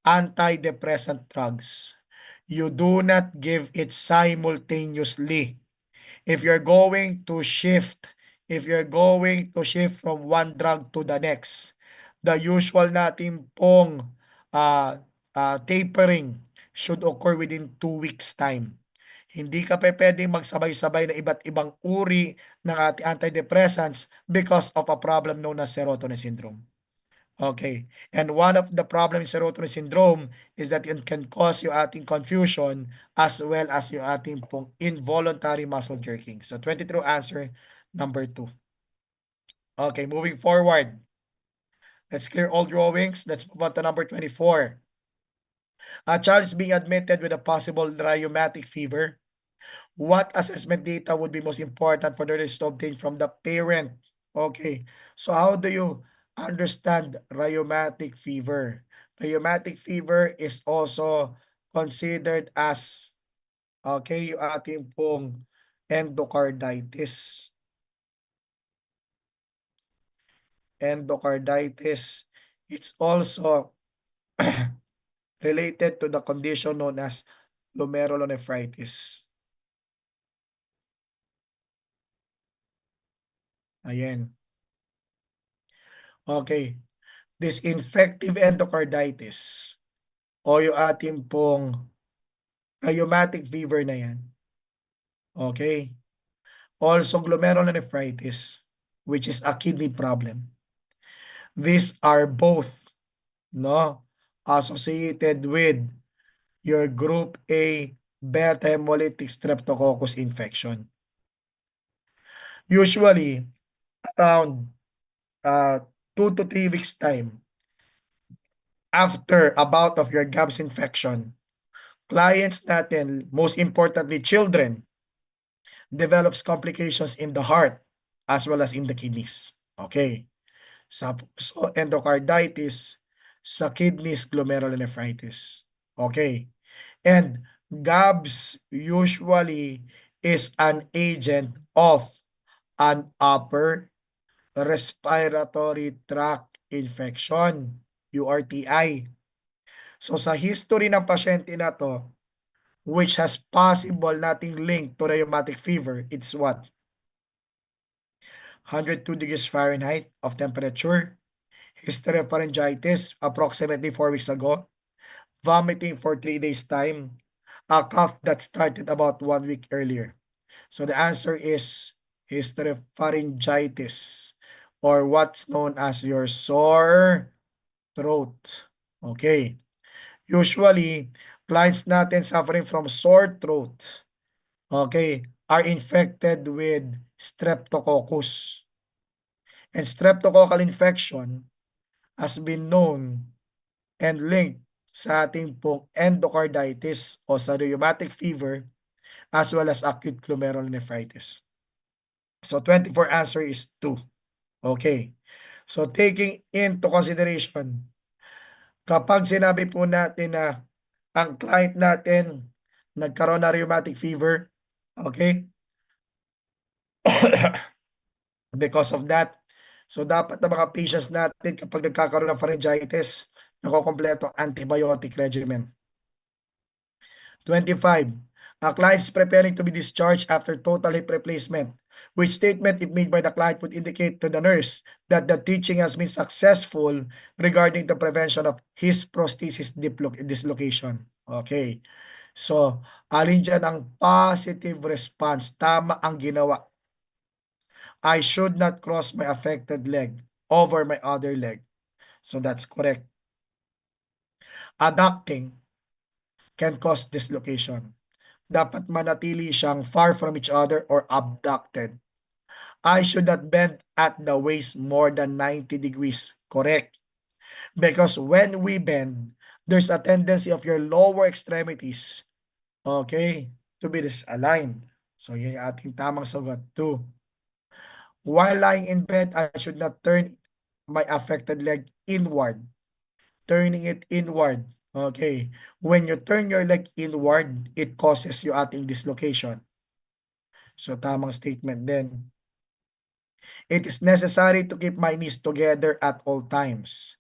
Speaker 1: antidepressant drugs, you do not give it simultaneously. If you're going to shift from one drug to the next, the usual natin pong tapering should occur within 2 weeks time. Hindi ka pwedeng magsabay-sabay na iba't ibang uri ng ating antidepressants because of a problem known as serotonin syndrome. Okay. And one of the problems in serotonin syndrome is that it can cause yung ating confusion as well as yung ating pong involuntary muscle jerking. So 23 answer, number 2. Okay, moving forward. Let's clear all drawings. Let's move on to number 24. A child is being admitted with a possible rheumatic fever. What assessment data would be most important for the nurse to obtain from the parent? Okay, so how do you understand rheumatic fever? Rheumatic fever is also considered as, okay, yung ating pong endocarditis. Endocarditis, it's also related to the condition known as glomerulonephritis. Ayan. Okay. This infective endocarditis o yung ating pong rheumatic fever na yan. Okay. Also glomerulonephritis, which is a kidney problem. These are both, no, associated with your group A beta hemolytic streptococcus infection. Usually, around 2 to 3 weeks time after a bout of your GAPS infection, clients natin, most importantly children, develops complications in the heart as well as in the kidneys. Okay. Sa puso, endocarditis, sa kidneys, glomerulonephritis. Okay. And GABS usually is an agent of an upper respiratory tract infection, URTI. So sa history ng pasyente na to, which has possible nating link to rheumatic fever, it's what? 102 degrees Fahrenheit of temperature, history of pharyngitis approximately 4 weeks ago, vomiting for 3 days time, a cough that started about 1 week earlier. So the answer is history of pharyngitis or what's known as your sore throat. Okay. Usually, clients natin suffering from sore throat, okay, are infected with streptococcus. And streptococcal infection has been known and linked sa ating pong endocarditis o sa rheumatic fever as well as acute glomerulonephritis. So 24 answer is 2. Okay. So taking into consideration, kapag sinabi po natin na ang client natin nagkaroon na rheumatic fever, okay? Because of that, so dapat na mga patients natin kapag nagkakaroon ng pharyngitis, nakokompleto antibiotic regimen. 25. A client is preparing to be discharged after total hip replacement. Which statement, if made by the client, would indicate to the nurse that the teaching has been successful regarding the prevention of his prosthesis dislocation? Okay. So, alin dyan ang positive response? Tama ang ginawa. I should not cross my affected leg over my other leg. So, that's correct. Adducting can cause dislocation. Dapat manatili siyang far from each other or abducted. I should not bend at the waist more than 90 degrees. Correct. Because when we bend, there's a tendency of your lower extremities, okay, to be disaligned. So, yun yung ating tamang sagot. 2. While lying in bed, I should not turn my affected leg inward. Turning it inward. Okay. When you turn your leg inward, it causes yung ating dislocation. So, tamang statement din. It is necessary to keep my knees together at all times.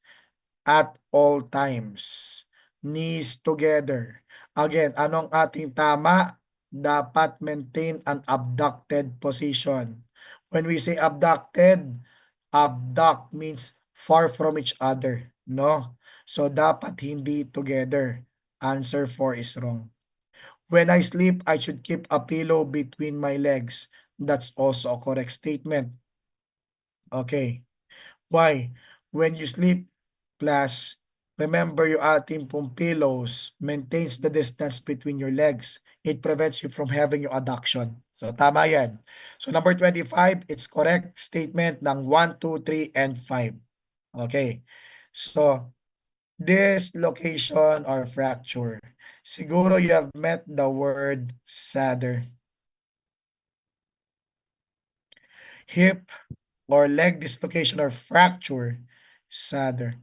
Speaker 1: At all times. Knees together. Again, anong ating tama? Dapat maintain an abducted position. When we say abducted, abduct means far from each other, no? So, dapat hindi together. Answer 4 is wrong. When I sleep, I should keep a pillow between my legs. That's also a correct statement. Okay. Why? When you sleep, class, remember yung ating pong pillows maintains the distance between your legs. It prevents you from having your adduction. So, tama yan. So, number 25, it's correct statement ng 1, 2, 3, and 5. Okay. So, dislocation or fracture. Siguro you have met the word sadder. Hip or leg dislocation or fracture, sadder.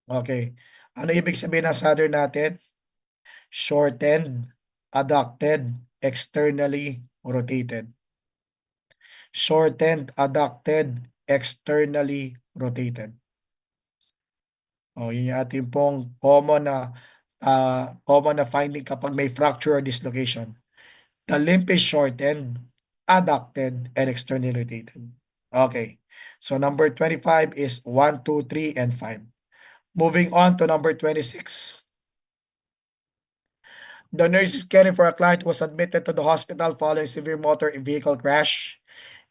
Speaker 1: Okay. Ano ibig sabihin ng sadder natin? Shortened, adducted, externally rotated. Shortened, adducted, externally rotated. Oh, yun yung ating pong common na finding kapag may fracture or dislocation. The limb is shortened, adducted, and externally rotated. Okay. So number 25 is 1, 2, 3, and 5. Moving on to number 26. The nurse is caring for a client who was admitted to the hospital following severe motor vehicle crash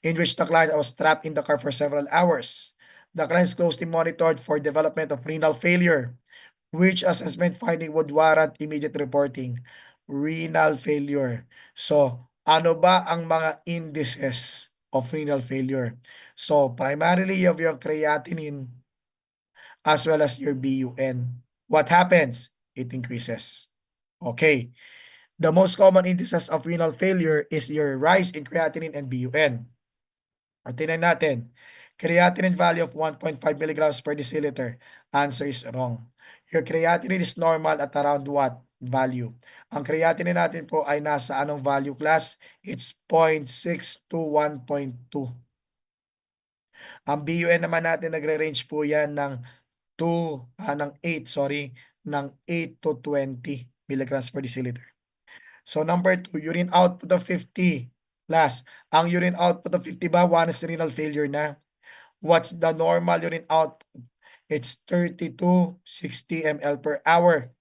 Speaker 1: in which the client was trapped in the car for several hours. The client is closely monitored for development of renal failure. Which assessment finding would warrant immediate reporting? Renal failure. So, ano ba ang mga indices of renal failure? So, primarily you have your creatinine as well as your BUN. What happens? It increases. Okay. The most common indices of renal failure is your rise in creatinine and BUN. At tingnan natin, creatinine value of 1.5 milligrams per deciliter. Answer is wrong. Your creatinine is normal at around what value? Ang creatinine natin po ay nasa anong value class? It's 0.6 to 1.2. Ang BUN naman natin nagre-range po yan ng 8, ng 8 to 20 milligrams per deciliter. So number 2, urine output of 50 plus. Ang urine output of 50 ba, one is renal failure na. What's the normal urine output? It's 30 to 60 ml per hour.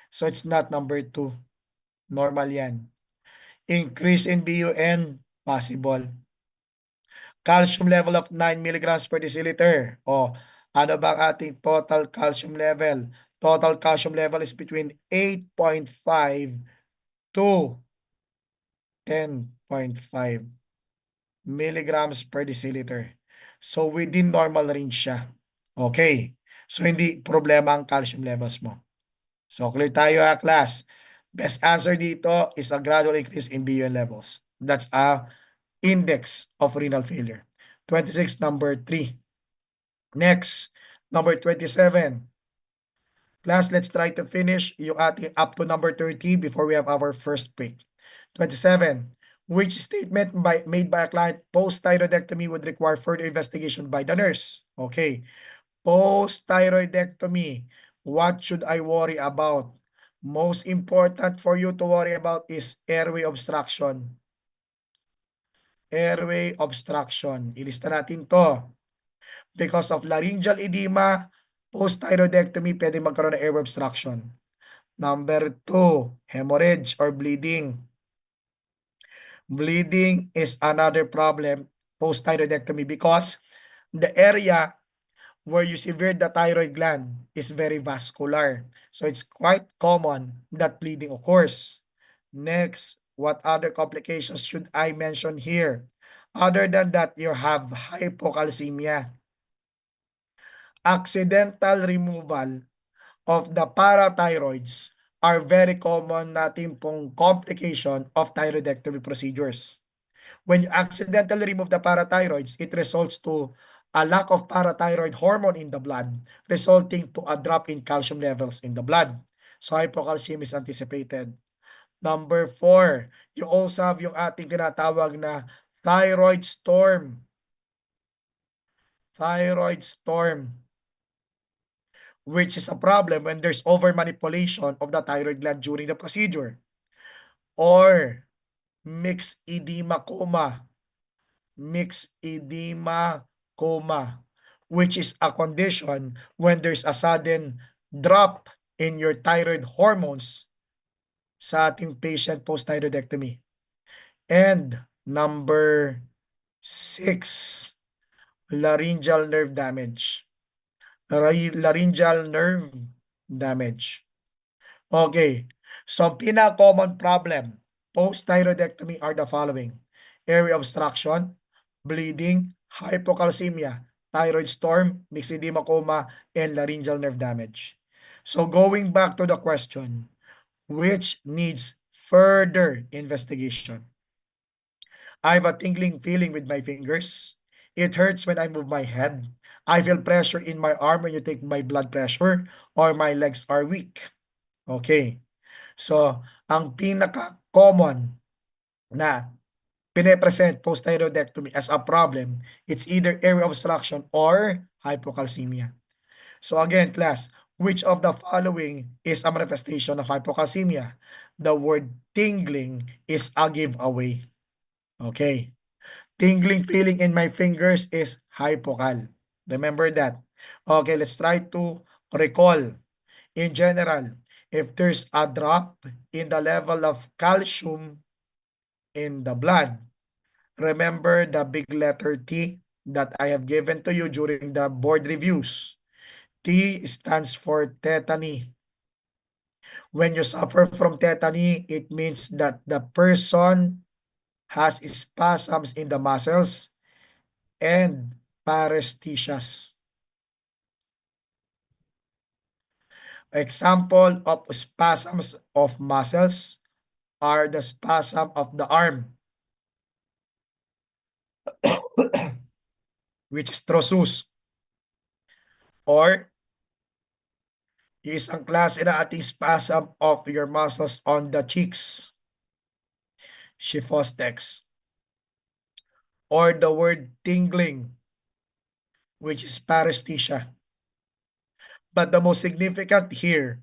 Speaker 1: So it's not number 2. Normal yan. Increase in BUN, possible. Calcium level of 9 milligrams per deciliter. O, ano ba ang ating total calcium level? Total calcium level is between 8.5 to 10.5 milligrams per deciliter. So within normal range siya. Okay. So hindi problema ang calcium levels mo. So clear tayo ha, class. Best answer dito is a gradual increase in BUN levels. That's a index of renal failure. 26, number 3. Next, number 27. Class, let's try to finish yung ating up to number 30 before we have our first break. 27. Which statement made by a client post-thyroidectomy would require further investigation by the nurse? Okay. Post-thyroidectomy, what should I worry about? Most important for you to worry about is airway obstruction. Airway obstruction. Ilista natin to. Because of laryngeal edema, post-thyroidectomy, pwede magkaroon ng airway obstruction. Number 2, hemorrhage or bleeding. Bleeding is another problem post-thyroidectomy because the area where you sever the thyroid gland is very vascular. So it's quite common that bleeding occurs. Next, what other complications should I mention here? Other than that, you have hypocalcemia. Accidental removal of the parathyroids are very common natin pong complication of thyroidectomy procedures. When you accidentally remove the parathyroids, it results to a lack of parathyroid hormone in the blood, resulting to a drop in calcium levels in the blood. So hypocalcemia is anticipated. Number 4, you also have yung ating tinatawag na thyroid storm. Thyroid storm, which is a problem when there's over-manipulation of the thyroid gland during the procedure. Or mixed edema coma. Mixed edema coma, which is a condition when there's a sudden drop in your thyroid hormones sa ating patient post-thyroidectomy. And number 6, laryngeal nerve damage. Laryngeal nerve damage. Okay. So, pinaka-common problem post-thyroidectomy are the following: airway obstruction, bleeding, hypocalcemia, thyroid storm, mixed edema coma, and laryngeal nerve damage. So, going back to the question, which needs further investigation? I have a tingling feeling with my fingers. It hurts when I move my head. I feel pressure in my arm when you take my blood pressure, or my legs are weak. Okay. So, ang pinaka-common na pine-present post-thyroidectomy as a problem, it's either airway obstruction or hypocalcemia. So again, class, which of the following is a manifestation of hypocalcemia? The word tingling is a giveaway. Okay. Tingling feeling in my fingers is hypocal. Remember that. Okay, let's try to recall. In general, if there's a drop in the level of calcium in the blood, remember the big letter T. that I have given to you during the board reviews. T stands for tetany. When you suffer from tetany, it means that the person has spasms in the muscles and paresthesias. Example of spasms of muscles are the spasm of the arm, which is trosus, or isang klase na ating spasm of your muscles on the cheeks, kyphostex, or the word tingling, which is paresthesia. But the most significant here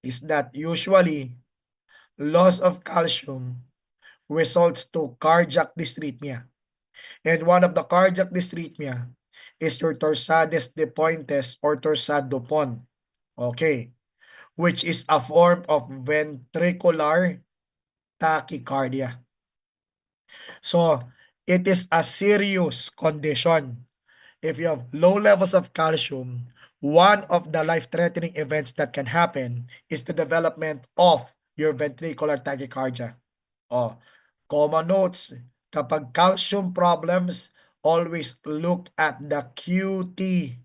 Speaker 1: is that usually loss of calcium results to cardiac dysrhythmia. And one of the cardiac dysrhythmia is your torsades de pointes or torsadopon. Okay, which is a form of ventricular tachycardia. So, it is a serious condition. If you have low levels of calcium, one of the life-threatening events that can happen is the development of your ventricular tachycardia. Oh, common notes, kapag calcium problems, always look at the QT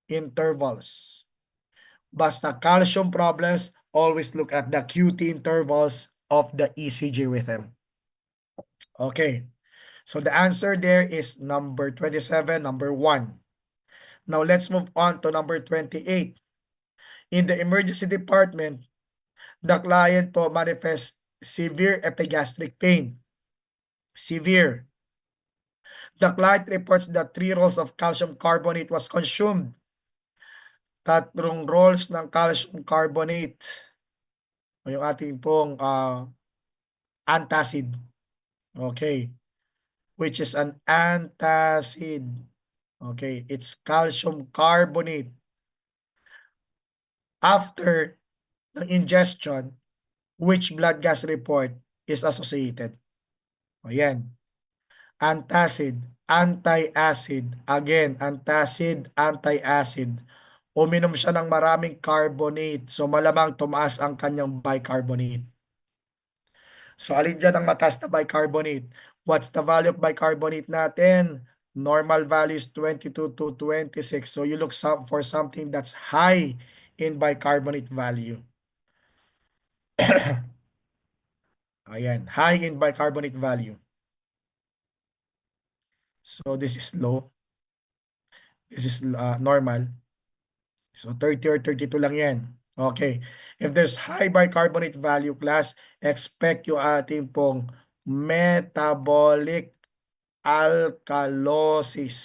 Speaker 1: intervals. Basta calcium problems, always look at the QT intervals of the ECG rhythm. Okay, so the answer there is number 27, number 1. Now let's move on to number 28. In the emergency department, the client po manifests severe epigastric pain. Severe. The client reports that 3 rolls of calcium carbonate was consumed. 3 rolls ng calcium carbonate. O yung ating pong antacid. Okay. Which is an antacid. Okay. It's calcium carbonate. After the ingestion, which blood gas report is associated? O yan. Antacid, anti-acid. Again, antacid, anti-acid. Uminom siya ng maraming carbonate. So malamang tumaas ang kanyang bicarbonate. So alin dyan ang mataas na bicarbonate? What's the value of bicarbonate natin? Normal value is 22 to 26. So you look for something that's high in bicarbonate value. Ayan, high in bicarbonate value. So this is low. This is normal. So 30 or 32 lang yan. Okay. If there's high bicarbonate value class, expect yung ating pong metabolic alkalosis.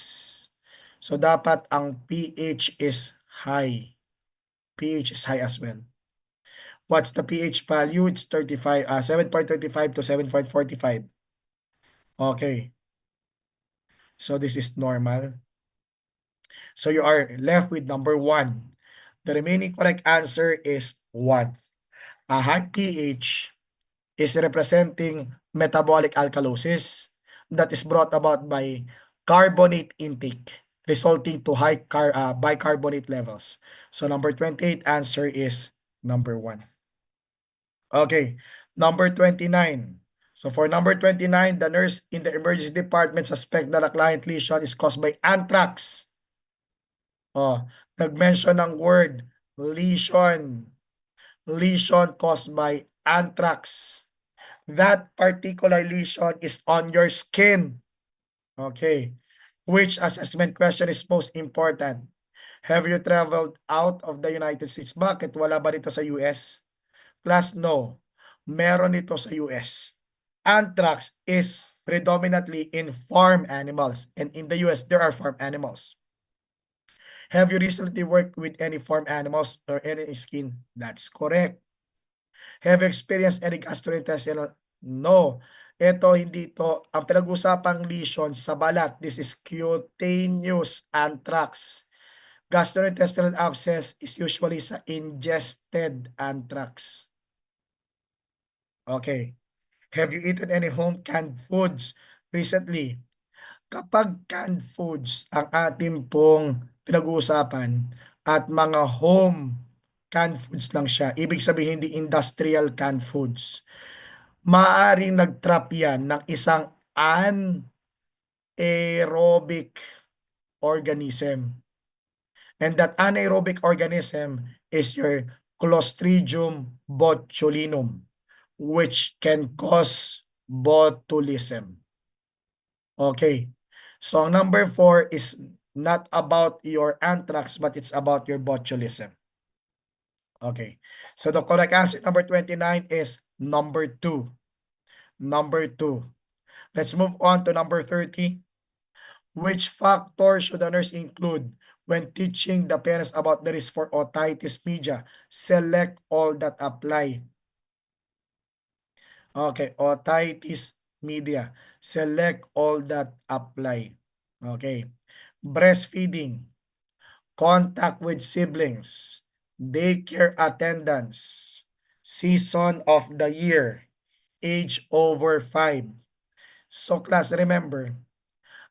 Speaker 1: So dapat ang pH is high. pH is high as well. What's the pH value? It's 7.35 to 7.45. Okay. So this is normal. So you are left with number 1. The remaining correct answer is 1. A high pH is representing metabolic alkalosis that is brought about by carbonate intake, resulting to high bicarbonate levels. So number 28 answer is number 1. Okay, number 29. So for number 29, the nurse in the emergency department suspect that a client lesion is caused by anthrax. Oh, nag-mention ng word lesion. Lesion caused by anthrax. That particular lesion is on your skin. Okay. Which assessment question is most important? Have you traveled out of the United States? Bakit? Wala ba dito sa US? Class, no. Meron ito sa US. Anthrax is predominantly in farm animals. And in the US, there are farm animals. Have you recently worked with any farm animals or any skin? That's correct. Have you experienced any gastrointestinal? No. Ito, hindi ito. Ang pinag-usapang lesion sa balat, this is cutaneous anthrax. Gastrointestinal abscess is usually sa ingested anthrax. Okay. Have you eaten any home canned foods recently? Kapag canned foods ang ating pong pinag-uusapan at mga home canned foods lang siya, ibig sabihin hindi industrial canned foods, maaaring nag-trap yan ng isang anaerobic organism. And that anaerobic organism is your Clostridium botulinum, which can cause botulism. Okay. So ang number 4 is not about your anthrax, but it's about your botulism. Okay. So the correct answer, number 29, is number 2. Number 2. Let's move on to number 30. Which factor should the nurse include when teaching the parents about the risk for otitis media? Select all that apply. Okay, otitis media. Select all that apply. Okay. Breastfeeding, contact with siblings, daycare attendance, season of the year, age over 5. So class, remember,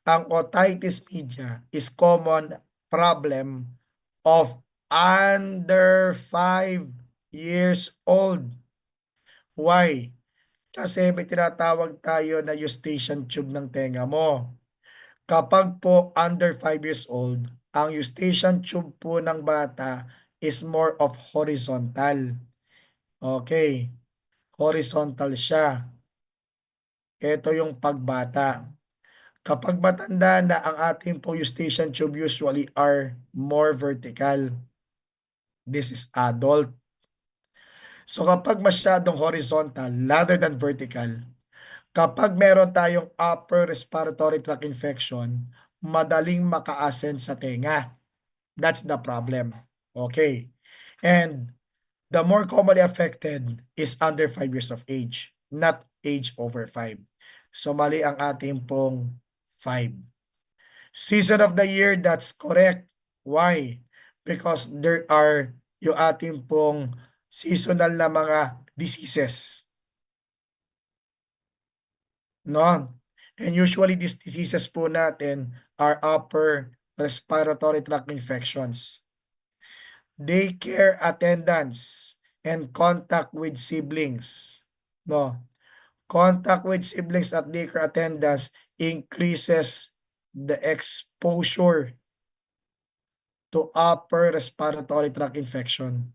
Speaker 1: ang otitis media is common problem of under 5 years old. Why? Kasi may tinatawag tayo na eustachian tube ng tenga mo. Kapag po under 5 years old, ang eustachian tube po ng bata is more of horizontal. Okay, horizontal siya. Ito yung pagbata. Kapag matanda na, ang ating po eustachian tube usually are more vertical. This is adult. So kapag masyadong horizontal rather than vertical, kapag meron tayong upper respiratory tract infection, madaling maka-ascend sa tenga. That's the problem. Okay. And the more commonly affected is under 5 years of age, not age over 5. So mali ang ating pong 5. Season of the year, that's correct. Why? Because there are yung ating pong seasonal na mga diseases. No? And usually these diseases po natin are upper respiratory tract infections. Daycare attendance and contact with siblings. No? Contact with siblings at daycare attendance increases the exposure to upper respiratory tract infection.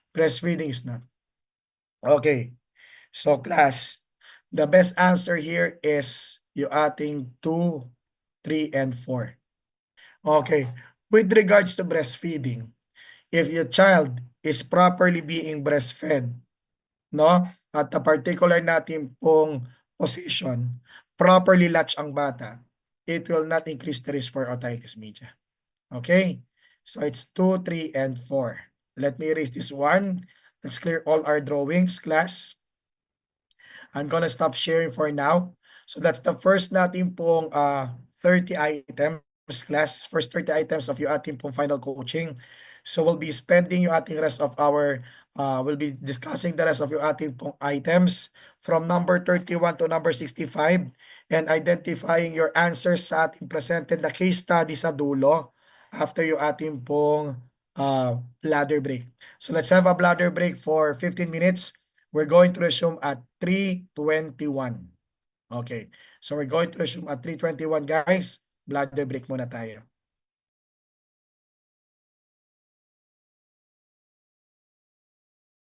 Speaker 1: Breastfeeding is not. Okay. So class, the best answer here is yung ating 2, 3, and 4. Okay. With regards to breastfeeding, if your child is properly being breastfed, no? At the particular natin pong position, properly latch ang bata, it will not increase the risk for otitis media. Okay? So it's 2, 3, and 4. Let me erase this one. Let's clear all our drawings, class. I'm gonna stop sharing for now. So that's the first natin pong 30 items, class. First 30 items of yung ating pong final coaching. So we'll be spending yung ating rest of our, we'll be discussing the rest of yung ating pong items from number 31 to number 65 and identifying your answers sa ating presented na case study sa dulo after yung ating pong bladder break. So let's have a bladder break for 15 minutes. We're going to resume at 3:21. Okay. So we're going to resume at 3:21, guys. Bladder break muna tayo.